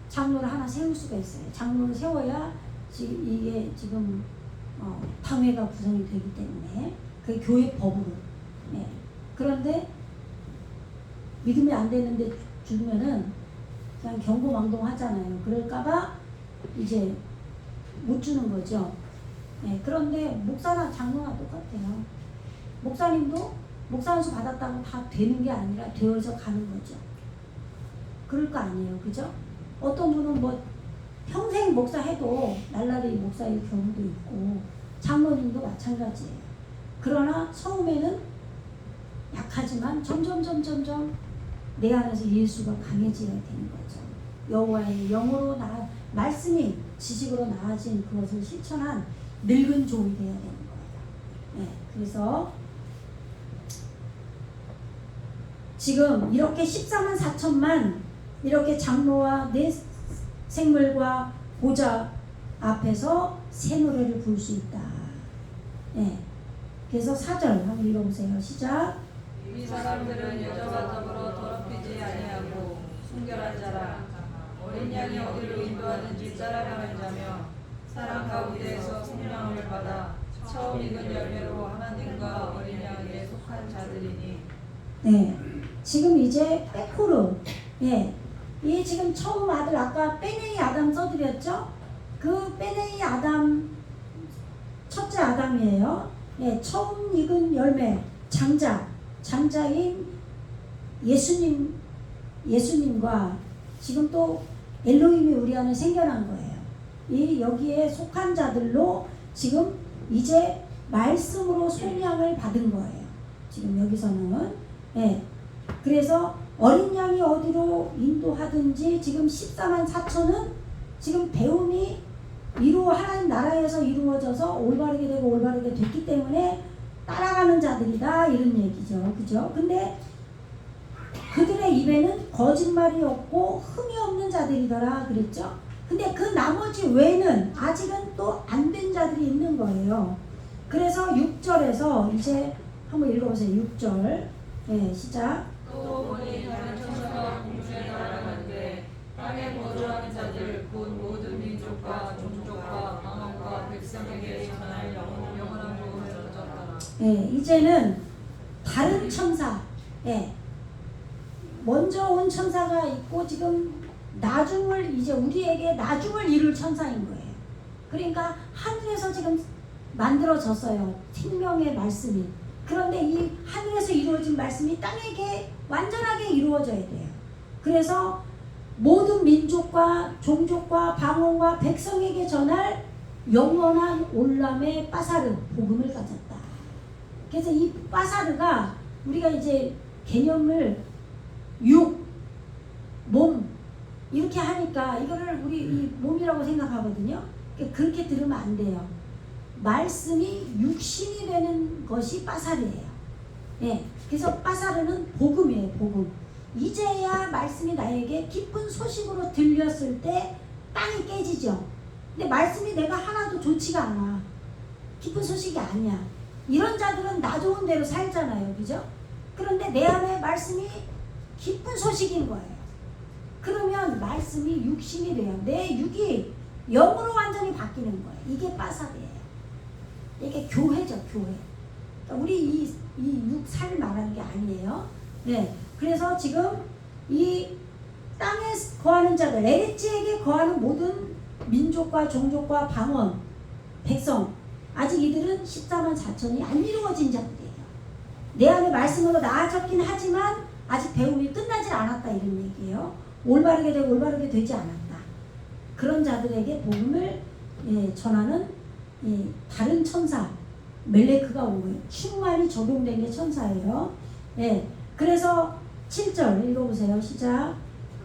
장로를 하나 세울 수가 있어요. 장로를 세워야 이게 지금 당회가 구성이 되기 때문에 그 교회 법으로. 예. 그런데 믿음이 안 되는데 주면은 그냥 경고망동하잖아요. 그럴까봐 이제 못 주는 거죠. 예. 그런데 목사나 장로나 똑같아요. 목사님도 목사 안수 받았다고 다 되는 게 아니라 되어져 가는 거죠. 그럴 거 아니에요. 그죠? 어떤 분은 뭐 평생 목사해도 날라리 목사일 경우도 있고 장로님도 마찬가지예요. 그러나 처음에는 약하지만 점점 내 안에서 예수가 강해져야 되는 거죠. 여호와의 영으로 말씀이 지식으로 나아진 그것을 실천한 늙은 종이 되어야 되는 거예요. 네, 그래서 지금 이렇게 14만 4천만 이렇게 장로와 내 생물과 보좌 앞에서 새 노래를 부를 수 있다. 네. 그래서 4절 한번 읽어보세요. 시작. 이 사람들은 여자와 더불어 더럽히지 아니하고 순결한 자라. 어린 양이 어디로 인도하든지 따라가는 자며 사람 가운데에서 생명을 받아 처음 익은 열매로 하나님과 어린 양에게 속한 자들이니. 네. 지금 이제 빼코르. 예. 이 지금 처음 아들 아까 빼네이 아담 써드렸죠? 그 빼네이 아담 첫째 아담이에요. 예, 처음 익은 열매 장자인 예수님과 지금 또 엘로힘이 우리 안에 생겨난 거예요. 이 여기에 속한 자들로 지금 이제 말씀으로 소명을 받은 거예요. 지금 여기서는 예. 그래서 어린 양이 어디로 인도하든지 지금 14만 4천은 지금 배움이 하나님 나라에서 이루어져서 올바르게 되고 올바르게 됐기 때문에 따라가는 자들이다 이런 얘기죠. 그죠? 근데 그들의 입에는 거짓말이 없고 흠이 없는 자들이더라 그랬죠? 근데 그 나머지 외에는 아직은 또 안 된 자들이 있는 거예요. 그래서 6절에서 이제 한번 읽어보세요. 6절 네, 시작. 또 보니 다른 천사가 공중에 날아가는데 땅에 거주하는 자들 곧 모든 민족과 종족과 방언과 백성에게 전할 영원한 복음을 던졌더라. 예, 이제는 다른 천사, 예, 먼저 온 천사가 있고 지금 이제 우리에게 나중을 이룰 천사인 거예요. 그러니까 하늘에서 지금 만들어졌어요. 생명의 말씀이. 그런데 이 하늘에서 이루어진 말씀이 땅에게 완전하게 이루어져야 돼요. 그래서 모든 민족과 종족과 방언과 백성에게 전할 영원한 올람의 빠사르 복음을 가졌다. 그래서 이 빠사르가 우리가 이제 개념을 몸 이렇게 하니까 이거를 우리 이 몸이라고 생각하거든요. 그렇게 들으면 안 돼요. 말씀이 육신이 되는 것이 빠사르예요. 예, 그래서 빠사르는 복음이에요. 복음. 이제야 말씀이 나에게 기쁜 소식으로 들렸을 때 땅이 깨지죠. 근데 말씀이 내가 하나도 좋지가 않아. 기쁜 소식이 아니야. 이런 자들은 나 좋은 대로 살잖아요. 그죠? 그런데 내 안에 말씀이 기쁜 소식인 거예요. 그러면 말씀이 육신이 돼요. 내 육이 영으로 완전히 바뀌는 거예요. 이게 빠사르예요. 이게 교회죠. 교회. 그러니까 우리 이 육살 말하는 게 아니에요. 네. 그래서 지금 이 땅에 거하는 자들, 에레츠에게 거하는 모든 민족과 종족과 방언, 백성, 아직 이들은 14만 4천이 안 이루어진 자들이에요. 내 안에 말씀으로 나아졌긴 하지만 아직 배움이 끝나지 않았다 이런 얘기예요. 올바르게 되고 올바르게 되지 않았다. 그런 자들에게 복음을 전하는 다른 천사 멜레크가 온 거예요. 충만이 적용된 게 천사예요. 그래서 7절 읽어보세요. 시작.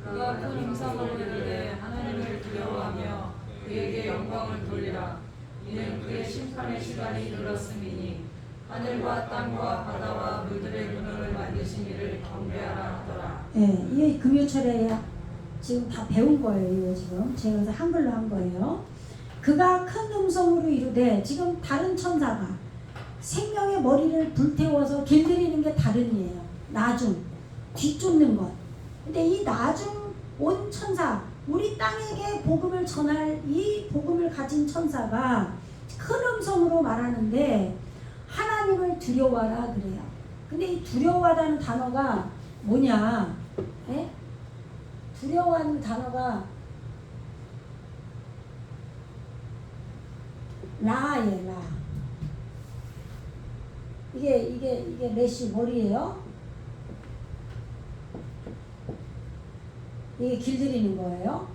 그가 큰 음성으로 이르되 하나님을 두려워하며 그에게 영광을 돌리라. 이는 그의 심판의 시간이 이르렀음이니 하늘과 땅과 바다와 물들의 근원을 만드신 이를 경배하라 하더라. 이게 금요철에 지금 다 배운 거예요. 이거 지금 제가 그래서 한글로 한 거예요. 그가 큰 음성으로 이르되 지금 다른 천사가 생명의 머리를 불태워서 길들이는 게 다른이에요. 나중 뒤쫓는 것. 근데 이 나중 온 천사, 우리 땅에게 복음을 전할 이 복음을 가진 천사가 큰 음성으로 말하는데 하나님을 두려워하라 그래요. 근데 이 두려워하다는 단어가 뭐냐? 예? 두려워하는 단어가 라예요, 라. 이게 렛이 머리예요. 이게 길들이는 거예요.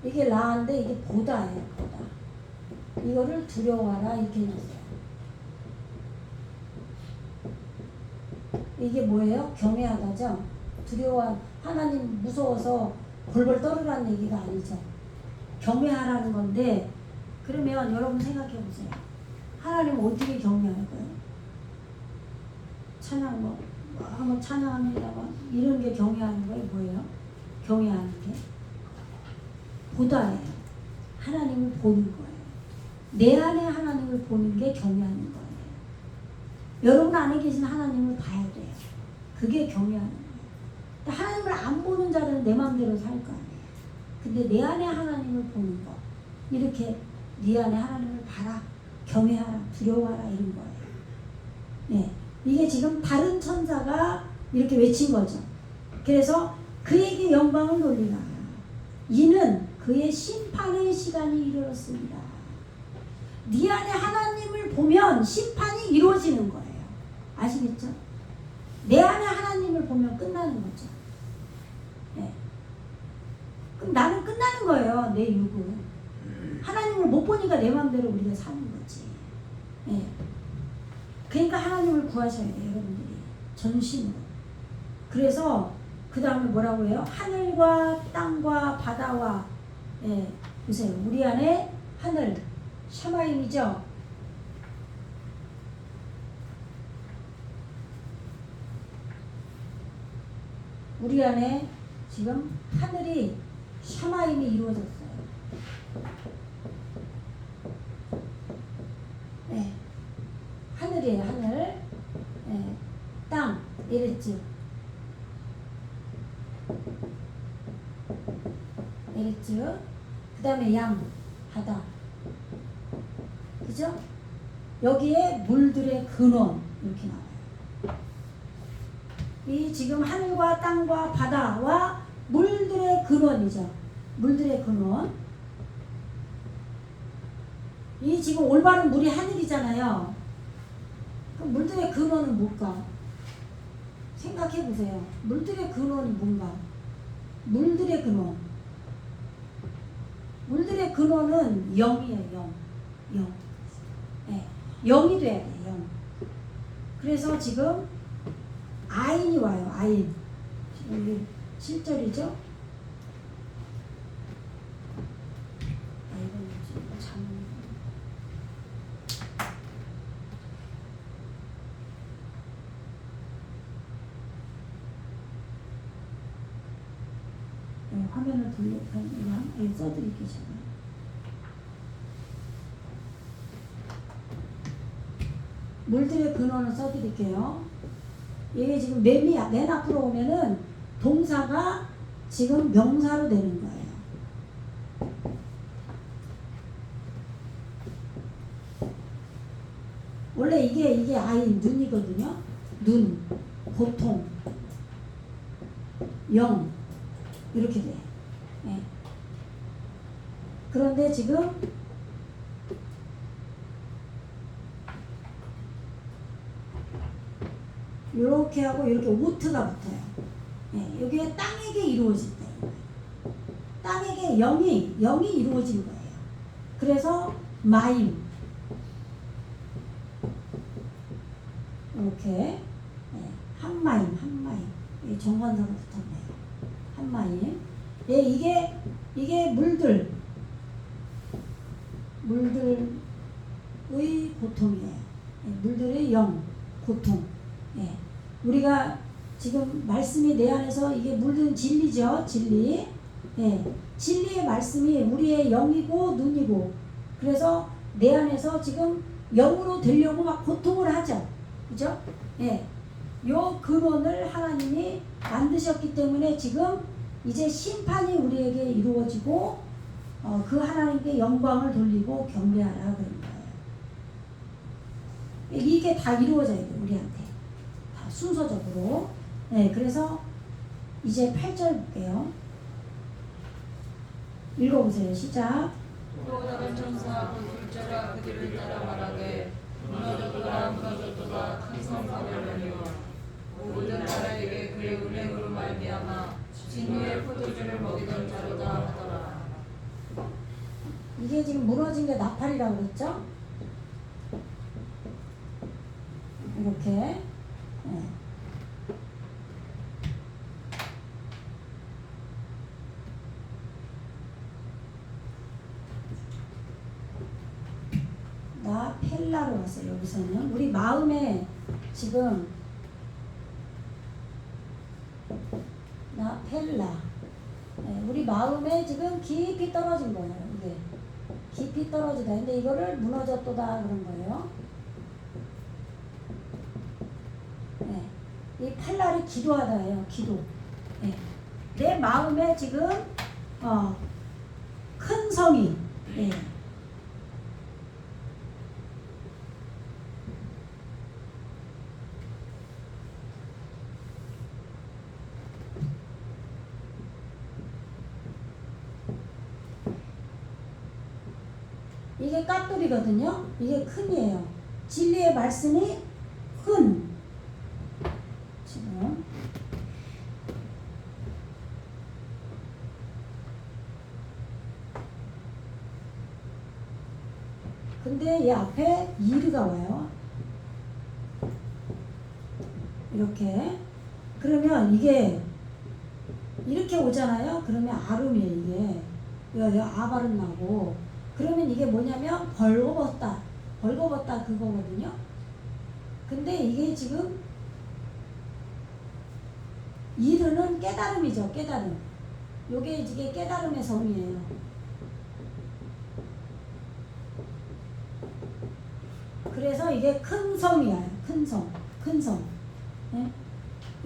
이게 라인데 이게 보다예요, 보다. 이거를 두려워하라 이렇게 해놨어요. 이게 뭐예요? 경외하다죠? 두려워, 하나님 무서워서 벌벌 떨으라는 얘기가 아니죠. 경외하라는 건데, 그러면 여러분 생각해 보세요. 하나님 어떻게 경외할까요? 찬양 한번 찬양합니다만 이런 게 경외하는 거예요. 뭐예요? 경외하는 게 보다예요. 하나님을 보는 거예요. 내 안에 하나님을 보는 게 경외하는 거예요. 여러분 안에 계신 하나님을 봐야 돼요. 그게 경외하는 거예요. 하나님을 안 보는 자들은 내 마음대로 살 거 아니에요. 근데 내 안에 하나님을 보는 거, 이렇게 네 안에 하나님을 봐라, 경외하라, 두려워하라 이런 거예요. 네, 이게 지금 다른 천사가 이렇게 외친 거죠. 그래서 그에게 영광을 돌리라. 이는 그의 심판의 시간이 이르렀습니다. 네 안에 하나님을 보면 심판이 이루어지는 거예요. 아시겠죠? 내 안에 하나님을 보면 끝나는 거죠. 네. 그럼 나는 끝나는 거예요. 내 육은. 하나님을 못 보니까 내 마음대로 우리가 사는 거지. 네. 그러니까 하나님을 구하셔야 돼요, 여러분들이. 전심으로. 그래서 그 다음에 뭐라고 해요? 하늘과 땅과 바다와, 예, 보세요. 우리 안에 하늘, 샤마임이죠. 우리 안에 지금 하늘이 샤마임이 이루어졌어요. 네, 하늘이에요, 하늘. 네, 땅, 에르츠. 에르츠. 그 다음에 양, 바다. 그죠? 여기에 물들의 근원 이렇게 나와요. 이 지금 하늘과 땅과 바다와 물들의 근원이죠. 물들의 근원. 이 지금 올바른 물이 하늘이잖아요. 그럼 물들의 근원은 뭘까? 생각해 보세요. 물들의 근원이 뭔가? 물들의 근원. 물들의 근원은 0이에요. 0. 0. 네. 0이 돼야 돼. 0. 그래서 지금 아인이 와요. 아인. 여기 7절이죠. 이건 참. 네, 화면을 돌려보면 써드릴게요. 제가. 물들의 근원을 써드릴게요. 이게 지금 맨 앞으로 오면은 동사가 지금 명사로 되는 거예요. 원래 이게 아인, 눈이거든요. 눈, 고통, 영, 이렇게 돼. 네. 그런데 지금 이렇게 하고 이렇게 우트가 붙어요. 네, 여기에 땅에게 이루어질 때, 땅에게 영이 이루어진 거예요. 그래서 마임 이렇게, 네, 한마임 정관사가 붙었네요. 한마임. 예, 이게 물들의 고통이에요. 예, 물들의 영, 고통. 예. 우리가 지금 말씀이 내 안에서 이게 물든 진리죠. 진리. 예. 진리의 말씀이 우리의 영이고 눈이고, 그래서 내 안에서 지금 영으로 되려고 막 고통을 하죠. 그죠? 예. 요 근원을 하나님이 만드셨기 때문에 지금 이제 심판이 우리에게 이루어지고, 그 하나님께 영광을 돌리고 경배하라 그런 거예요. 이게 다 이루어져야 돼요. 우리한테 다 순서적으로. 네, 그래서 이제 8절 볼게요. 읽어보세요. 시작. 또 다른 천사 곧 둘째가 그들을 따라 말하되 무너졌도다 무너졌도다 큰 성 바벨론이여 모든 나라에게 그의 은행으로 말미암아 진노의 포도주를 먹이던 자로다 하더라. 이게 지금 무너진 게 나팔이라고 그랬죠? 이렇게. 네. 나펠라로 왔어요. 여기서는 우리 마음에 지금 나펠라, 네, 우리 마음에 지금 깊이 떨어진 거예요. 이게 깊이 떨어지다. 근데 이거를 무너졌도다 그런 거예요. 네, 이 팔날이 기도하다예요. 기도. 네. 내 마음에 지금 큰 성이. 네. 이게 깍돌이거든요. 이게 큰이에요. 진리의 말씀이 큰. 지금 근데 이 앞에 이르가 와요. 이렇게. 그러면 이게 이렇게 오잖아요. 그러면 아름이에요. 이게 여기 아발은 나고. 그러면 이게 뭐냐면 벌거벗다 그거거든요. 근데 이게 지금 이르는 깨달음이죠. 깨달음. 요게 이게 깨달음의 성이에요. 그래서 이게 큰 성이야. 큰 성. 네?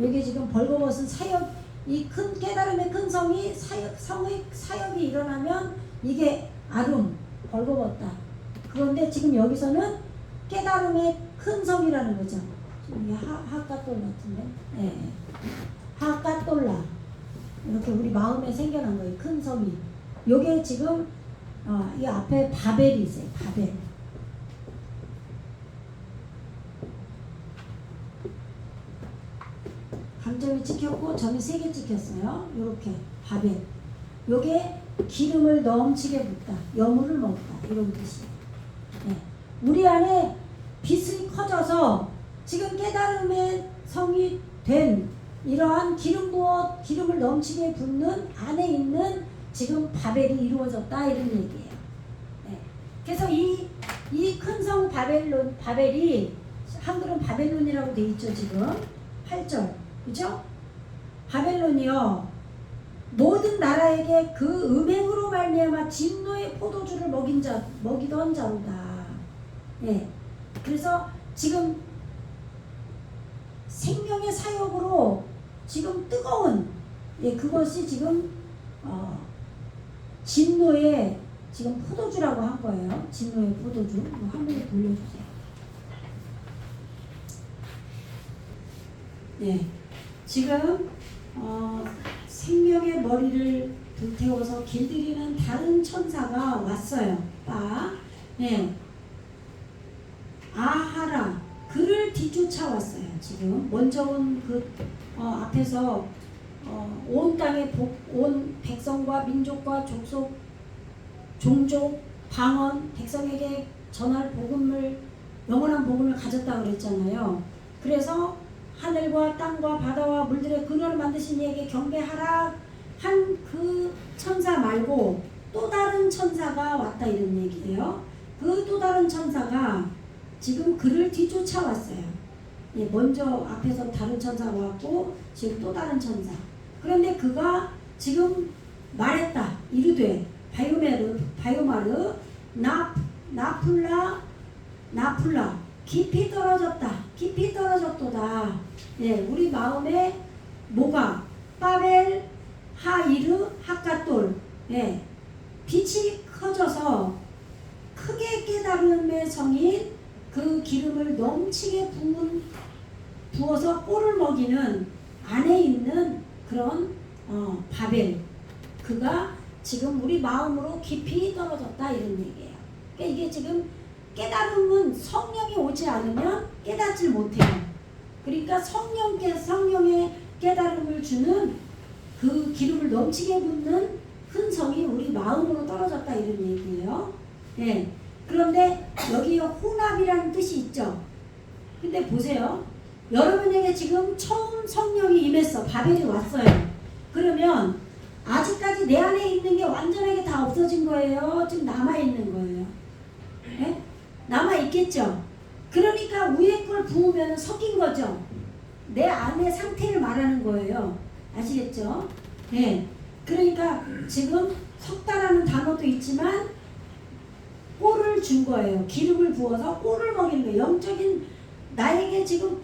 여기 지금 벌거벗은 사역, 이 큰 깨달음의 큰 성이 성의 사역이 일어나면 이게 아름, 벌거벗다. 그런데 지금 여기서는 깨달음의 큰 성이라는 거죠. 이게 하까돌 같은데. 네. 하까돌라. 이렇게 우리 마음에 생겨난 거예요. 큰 성이. 요게 지금 이 앞에 바벨이 있어요. 바벨. 감점이 찍혔고 점이 3개 찍혔어요. 요렇게 바벨. 요게 기름을 넘치게 붓다. 여물을 먹다. 이런 뜻이에요. 네. 우리 안에 빛이 커져서 지금 깨달음의 성이 된 이러한 기름을 넘치게 붓는 안에 있는 지금 바벨이 이루어졌다. 이런 얘기예요. 네. 그래서 이 큰 성 바벨이 한글은 바벨론이라고 돼 있죠. 지금 8절. 그죠? 바벨론이요. 모든 나라에게 그 음행으로 말미암아 진노의 포도주를 먹이던 자로다. 예. 그래서 지금 생명의 사역으로 지금 뜨거운 그것이 지금 진노의 지금 포도주라고 한 거예요. 진노의 포도주. 화면에 돌려주세요. 네. 지금 생명의 머리를 불태워서 길들이는 다른 천사가 왔어요. 네. 아하라 그를 뒤쫓아왔어요. 지금 먼저 온 그 앞에서 온 땅의 온 백성과 민족과 족속 종족 방언 백성에게 전할 영원한 복음을 가졌다 그랬잖아요. 그래서 하늘과 땅과 바다와 물들의 근원을 만드신 이에게 경배하라 한 그 천사 말고 또 다른 천사가 왔다 이런 얘기예요. 그 또 다른 천사가 지금 그를 뒤쫓아왔어요. 예, 먼저 앞에서 다른 천사가 왔고 지금 또 다른 천사. 그런데 그가 지금 말했다. 이르되 바요마르 나풀라 깊이 떨어졌도다. 예, 우리 마음에 뭐가 바벨 하이르 하까돌. 예, 빛이 커져서 크게 깨달음의 성인 그 기름을 넘치게 부어서 꼴을 먹이는 안에 있는 그런 바벨, 그가 지금 우리 마음으로 깊이 떨어졌다 이런 얘기예요. 그러니까 이게 지금 깨달음은 성령이 오지 않으면 깨닫질 못해요. 그러니까 성령의 깨달음을 주는 그 기름을 넘치게 붓는 흔성이 우리 마음으로 떨어졌다 이런 얘기예요. 예. 그런데 여기 혼합이라는 뜻이 있죠. 근데 보세요. 여러분에게 지금 처음 성령이 임했어. 바벨이 왔어요. 그러면 아직까지 내 안에 있는 게 완전하게 다 없어진 거예요? 지금 남아있는 거예요? 예? 남아있겠죠? 그러니까 위에 걸 부으면 섞인 거죠? 내 안의 상태를 말하는 거예요. 아시겠죠? 예. 그러니까 지금 섞다라는 단어도 있지만 꼴을 준 거예요. 기름을 부어서 꼴을 먹이는 거예요. 영적인 나에게 지금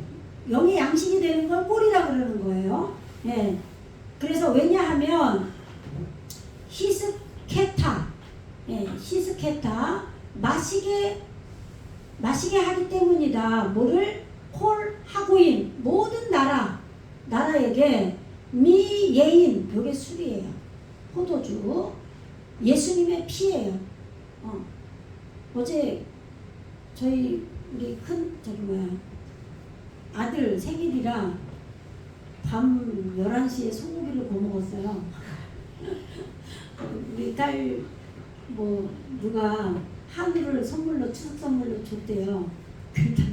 영의 양식이 되는 걸 꼴이라 그러는 거예요. 예. 그래서 왜냐하면 히스케타, 예, 히스케타 마시게 하기 때문이다. 뭐를 콜하고인 모든 나라에게 미예인, 요게 술이에요. 포도주, 예수님의 피예요. 어제 저희 우리 큰 아들 생일이라 밤 11시에 소고기를 구워 먹었어요. 우리 딸 누가 한우를 추석 선물로 줬대요.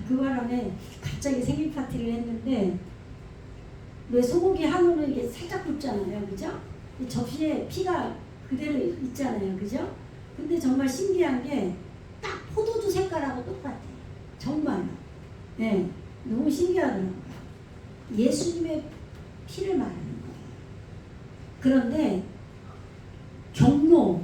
그 바람에 갑자기 생일 파티를 했는데, 왜 소고기 한우는 이게 살짝 굽잖아요, 그죠? 이 접시에 피가 그대로 있잖아요, 그죠? 근데 정말 신기한 게 딱 포도주 색깔하고 똑같아요. 정말로. 네, 너무 신기하더라고요. 예수님의 피를 말하는 거예요. 그런데 경로,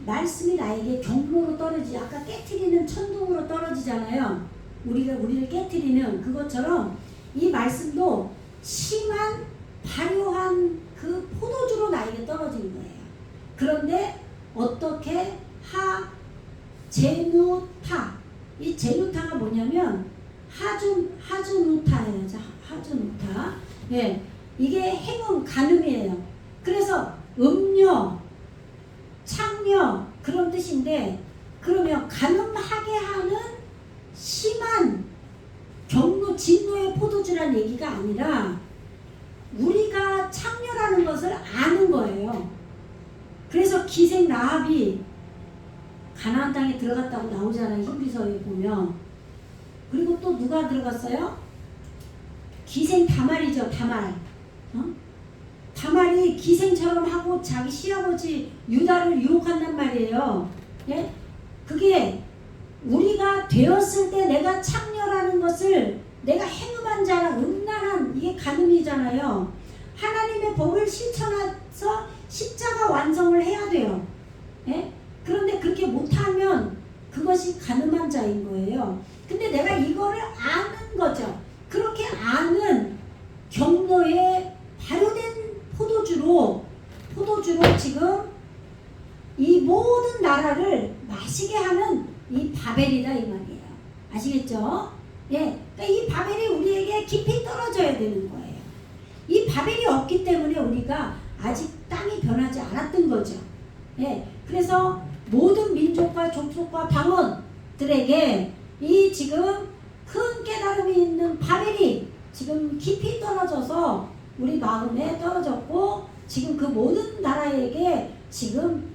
말씀이 나에게 경로로 떨어지지, 아까 깨트리는 천둥으로 떨어지잖아요. 우리를 깨트리는 그것처럼 이 말씀도 심한 발효한 그 포도주로 나에게 떨어지는 거예요. 그런데 어떻게 제누타, 이 제누타가 뭐냐면 하주누타예요. 하주누타. 예, 이게 행음 간음이에요. 그래서 음료, 창녀 그런 뜻인데, 그러면 간음하게 하는 심한 진노의 포도주란 얘기가 아니라 우리가 창녀라는 것을 아는 거예요. 그래서 기생 라합이 가나안 땅에 들어갔다고 나오잖아요. 히브리서에 보면. 그리고 또 누가 들어갔어요? 기생 다말이죠. 다말이 기생처럼 하고 자기 시아버지 유다를 유혹한단 말이에요. 예? 그게 우리가 되었을 때 내가 창녀라는 것을 내가 행음한 자라, 음란한, 이게 간음이잖아요. 하나님의 법을 실천해서 십자가 완성을 해야 돼요. 예? 그런데 그렇게 못하면 그것이 간음한 자인 거예요. 근데 내가 이거를 아는 거죠. 그렇게 아는 경로에 발효된 포도주로 지금 이 모든 나라를 마시게 하는 이 바벨이다 이 말이에요. 아시겠죠? 예, 그러니까 이 바벨이 우리에게 깊이 떨어져야 되는 거예요. 이 바벨이 없기 때문에 우리가 아직 땅이 변하지 않았던 거죠. 예, 그래서 모든 민족과 족속과 방언들에게 이 지금 큰 깨달음이 있는 바벨이 지금 깊이 떨어져서 우리 마음에 떨어졌고, 지금 그 모든 나라에게 지금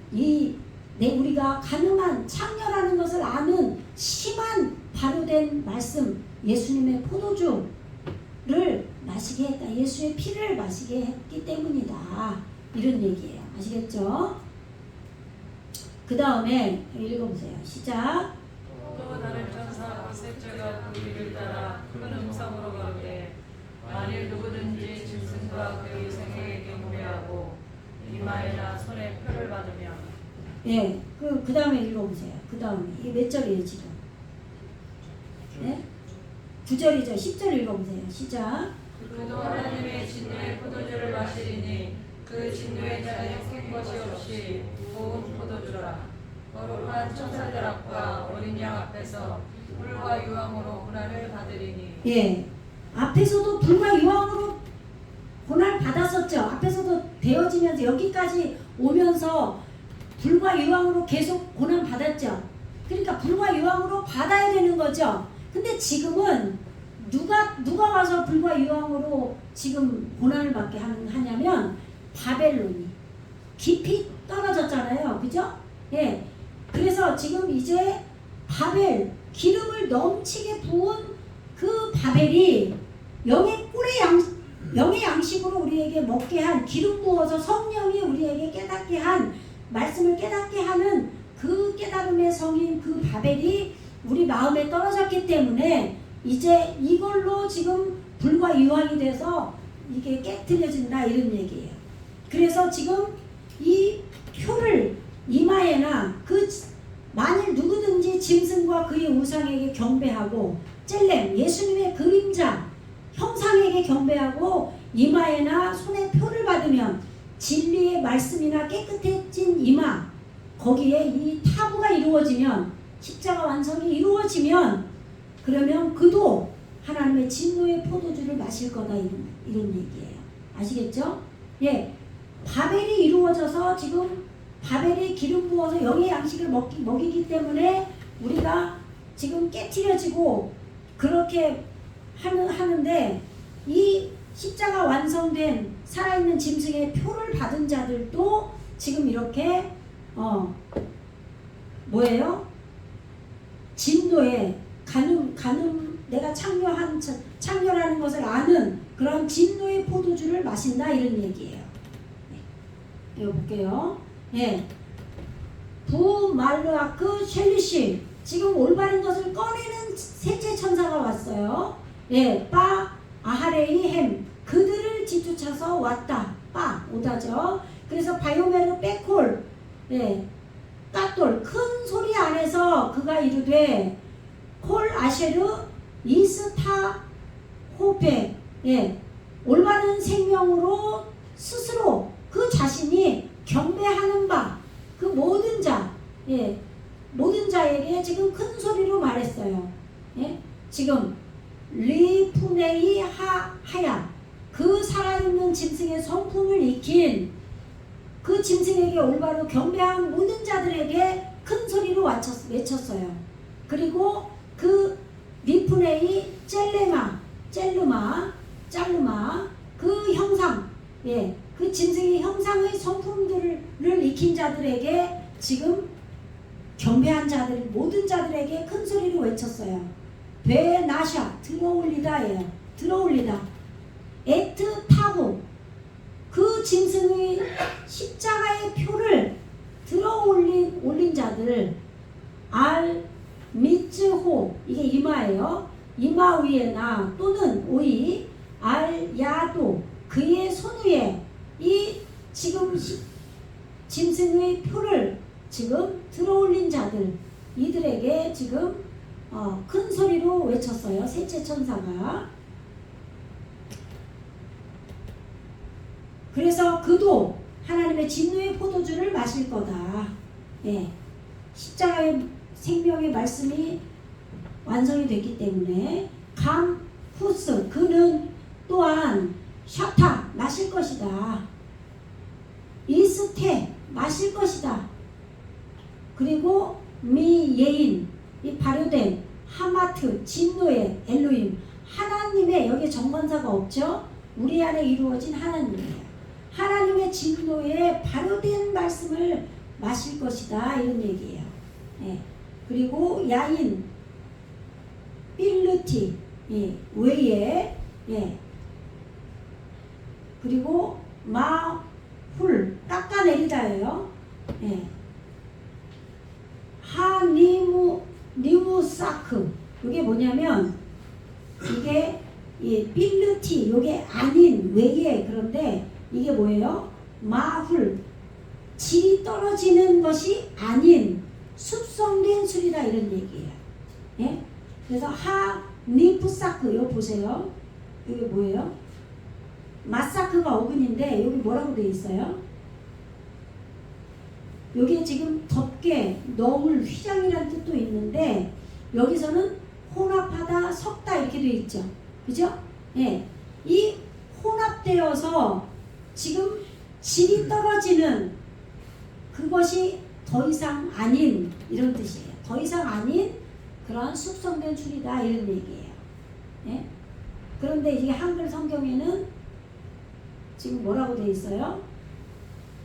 우리가 가늠한 창녀라는 것을 아는 심한 발효된 말씀, 예수님의 포도주를 마시게 했다. 예수의 피를 마시게 했기 때문이다. 이런 얘기예요. 아시겠죠? 그 다음에 읽어보세요. 시작. 또 다른 천사가 셋째가 그 위를 따라 큰 음성으로 가로되 만일 누구든지 짐승과 그 유생에게 경배하고 이마에나 손에 표를 받으면. 예, 그 다음에 읽어보세요. 그 다음에 이게 몇 절이에요 지금? 예? 9절이죠. 10절 읽어보세요. 시작. 그도 하나님의 진노의 포도주를 마시리니 그 진노의 자에 생 것이 없이 고운 포도주라. 거룩한 천사들 앞과 어린 양 앞에서 불과 유황으로 고난을 받으리니. 예, 앞에서도 불과 유황으로 고난 받았었죠. 앞에서도 되어지면서 여기까지 오면서 불과 유황으로 계속 고난 받았죠. 그러니까 불과 유황으로 받아야 되는 거죠. 근데 지금은 누가 와서 불과 유황으로 지금 고난을 받게 하냐면 바벨론이 깊이 떨어졌잖아요. 그죠? 예. 그래서 지금 이제 바벨, 기름을 넘치게 부은 그 바벨이 영의 양식으로 우리에게 먹게 한, 기름 부어서 성령이 우리에게 깨닫게 한, 말씀을 깨닫게 하는 그 깨달음의 성인 그 바벨이 우리 마음에 떨어졌기 때문에 이제 이걸로 지금 불과 유황이 돼서 이게 깨트려진다 이런 얘기예요. 그래서 지금 이 표를 이마에나 만일 누구든지 짐승과 그의 우상에게 경배하고 젤렘 예수님의 그림자 형상에게 경배하고 이마에나 손에 표를 받으면 진리의 말씀이나 깨끗해진 이마 거기에 이 타부가 이루어지면 십자가 완성이 이루어지면 그러면 그도 하나님의 진노의 포도주를 마실 거다 이런 얘기예요. 아시겠죠? 예, 바벨이 이루어져서 지금 바벨이 기름 부어서 영의 양식을 먹이기 때문에 우리가 지금 깨트려지고 그렇게 하는데 이 십자가 완성된 살아있는 짐승의 표를 받은 자들도 지금 이렇게 뭐예요? 진노의 가늠 내가 창렬하는 것을 아는 그런 진노의 포도주를 마신다 이런 얘기예요. 네. 이거 볼게요. 예. 부말르아크 셸리시 지금 올바른 것을 꺼내는 셋째 천사가 왔어요. 예, 빠 아하레이 햄 그들을 뒤쫓아서 왔다. 빠 오다죠. 그래서 바요메르 빼콜 예, 까톨 큰 소리 안에서 그가 이르되 콜 아쉐르 이스타 호페 예, 올바른 생명으로 스스로 그 자신이 경배하는 바 그 모든 자 예, 모든 자에게 지금 큰 소리로 말했어요. 예, 지금 리푸네이 하야 그 살아있는 짐승의 성품을 익힌 그 짐승에게 올바로 경배한 모든 자들에게 큰 소리로 외쳤어요. 그리고 그 리푸네이 짤르마 그 형상 예, 그 짐승의 형상의 성품들을 익힌 자들에게 지금 경배한 자들 모든 자들에게 큰 소리로 외쳤어요. 베나샤 들어올리다예요. 들어올리다. 에트 타고 그 짐승의 십자가의 표를 들어올린 자들 알 미츠호 이게 이마예요. 이마 위에나 또는 오이 알 야도 그의 손 위에 이 지금 짐승의 표를 지금 들어올린 자들 이들에게 지금 큰 소리로 외쳤어요. 셋째 천사가. 그래서 그도 하나님의 진노의 포도주를 마실 거다. 예. 십자가의 생명의 말씀이 완성이 됐기 때문에 감 후스 그는 또한 샤타 마실 것이다. 이스테 마실 것이다. 그리고 미예인 이 발효된 하마트 진노의 엘로힘 하나님의 여기 정관사가 없죠. 우리 안에 이루어진 하나님이에요. 하나님의 진노에 발효된 말씀을 마실 것이다 이런 얘기예요. 예. 그리고 야인 빌르티 예. 외에 예. 그리고 마훌 깎아내리다예요. 예. 니무사크 이게 뭐냐면 이게 이 빌르티 이게 아닌 외에 그런데 이게 뭐예요? 마훌 질이 떨어지는 것이 아닌 숙성된 술이다 이런 얘기예요. 예? 그래서 니프사크 이거 보세요. 이게 뭐예요? 마사크가 어근인데 여기 뭐라고 되어 있어요? 여기에 지금 덮개, 너울, 휘장이라는 뜻도 있는데 여기서는 혼합하다, 섞다 이렇게 되어 있죠. 그죠? 예. 이 혼합되어서 지금 질이 떨어지는 그것이 더 이상 아닌 이런 뜻이에요. 더 이상 아닌 그러한 숙성된 술이다 이런 얘기예요. 예? 그런데 이게 한글 성경에는 지금 뭐라고 되어 있어요?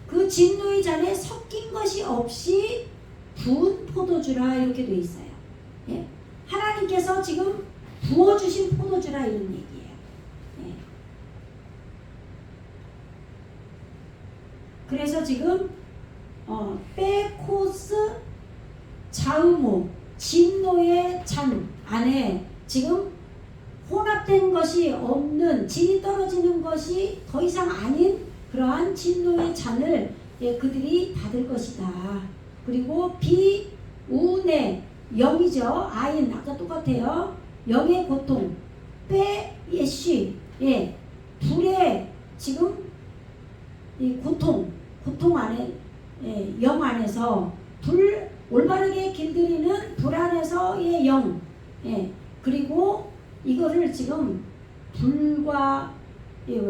그 진노의 잔에 섞인 것이 없이 부은 포도주라 이렇게 되어 있어요. 예? 하나님께서 지금 부어주신 포도주라 이런 얘기예요. 예. 그래서 지금 빼코스 자우모 진노의 잔 안에 지금 혼합된 것이 없는 진이 떨어지는 것이 더 이상 아닌 그러한 진노의 잔을 그들이 받을 것이다. 그리고 비운의 영이죠. 아인 아까 똑같아요. 영의 고통 빼예시 불의 지금 이 고통 안에 영 안에서 불 올바르게 길들이는 불 안에서의 영 그리고 이거를 지금 불과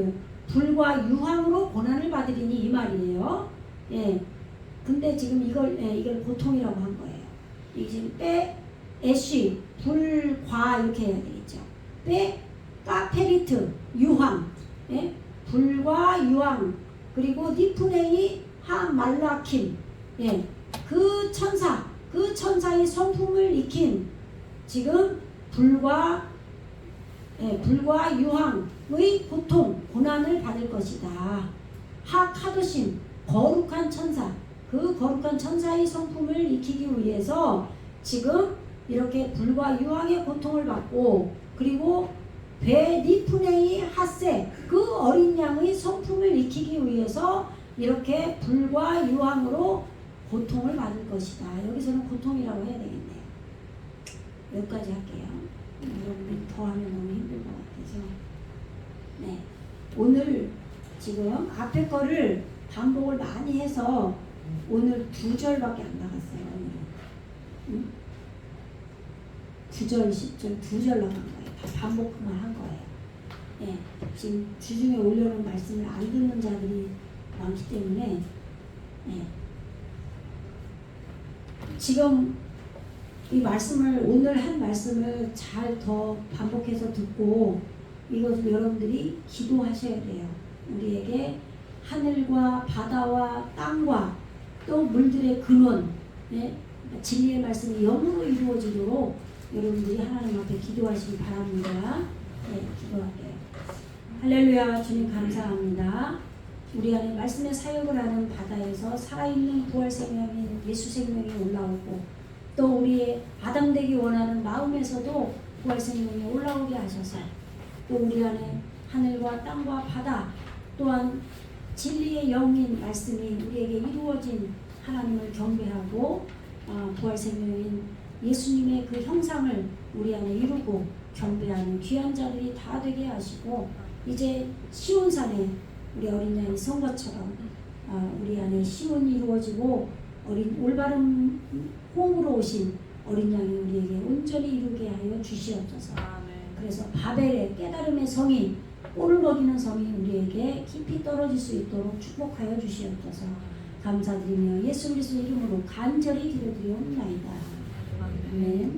유황으로 고난을 받으리니 이 말이에요. 근데 지금 이걸 고통이라고 한 거예요. 이게 지금 애쉬 불과 이렇게 해야 되겠죠. 카페리트 유황 불과 유황 그리고 니프네이 하말라킴 그 천사의 성품을 익힌 지금 불과 유황의 고통, 고난을 받을 것이다. 하카도심, 거룩한 천사, 그 거룩한 천사의 성품을 익히기 위해서 지금 이렇게 불과 유황의 고통을 받고 그리고 베니프네이 하세, 그 어린 양의 성품을 익히기 위해서 이렇게 불과 유황으로 고통을 받을 것이다. 여기서는 고통이라고 해야 되겠네요. 여기까지 할게요. 여러분이 더 하면 너무 힘들 것 같아서. 네. 오늘 지금 앞에 거를 반복을 많이 해서 오늘 2절밖에 안 나갔어요. 오늘은. 9절, 10절, 2절 나간 거예요. 다 반복만 한 거예요. 네. 지금 주중에 올려놓은 말씀을 안 듣는 자들이 많기 때문에 지금 이 말씀을 오늘 한 말씀을 잘 더 반복해서 듣고 이것을 여러분들이 기도하셔야 돼요. 우리에게 하늘과 바다와 땅과 또 물들의 근원 진리의 말씀이 영으로 이루어지도록 여러분들이 하나님 앞에 기도하시기 바랍니다. 기도할게요. 할렐루야. 주님 감사합니다. 우리 안에 말씀의 사역을 하는 바다에서 살아있는 부활 생명인 예수 생명이 올라오고 또 우리의 아담 되기 원하는 마음에서도 부활 생명이 올라오게 하셔서 또 우리 안에 하늘과 땅과 바다 또한 진리의 영인 말씀이 우리에게 이루어진 하나님을 경배하고 부활 생명인 예수님의 그 형상을 우리 안에 이루고 경배하는 귀한 자들이 다 되게 하시고 이제 시온산에 우리 어린 양이 선거처럼 우리 안에 시온이 이루어지고 올바른 호흡으로 오신 어린 양이 우리에게 온전히 이루게 하여 주시옵소서. 그래서 바벨의 깨달음의 성이 꼴을 먹이는 성이 우리에게 깊이 떨어질 수 있도록 축복하여 주시옵소서. 감사드리며 예수 그리스도 이름으로 간절히 기도드리옵나이다. 아멘.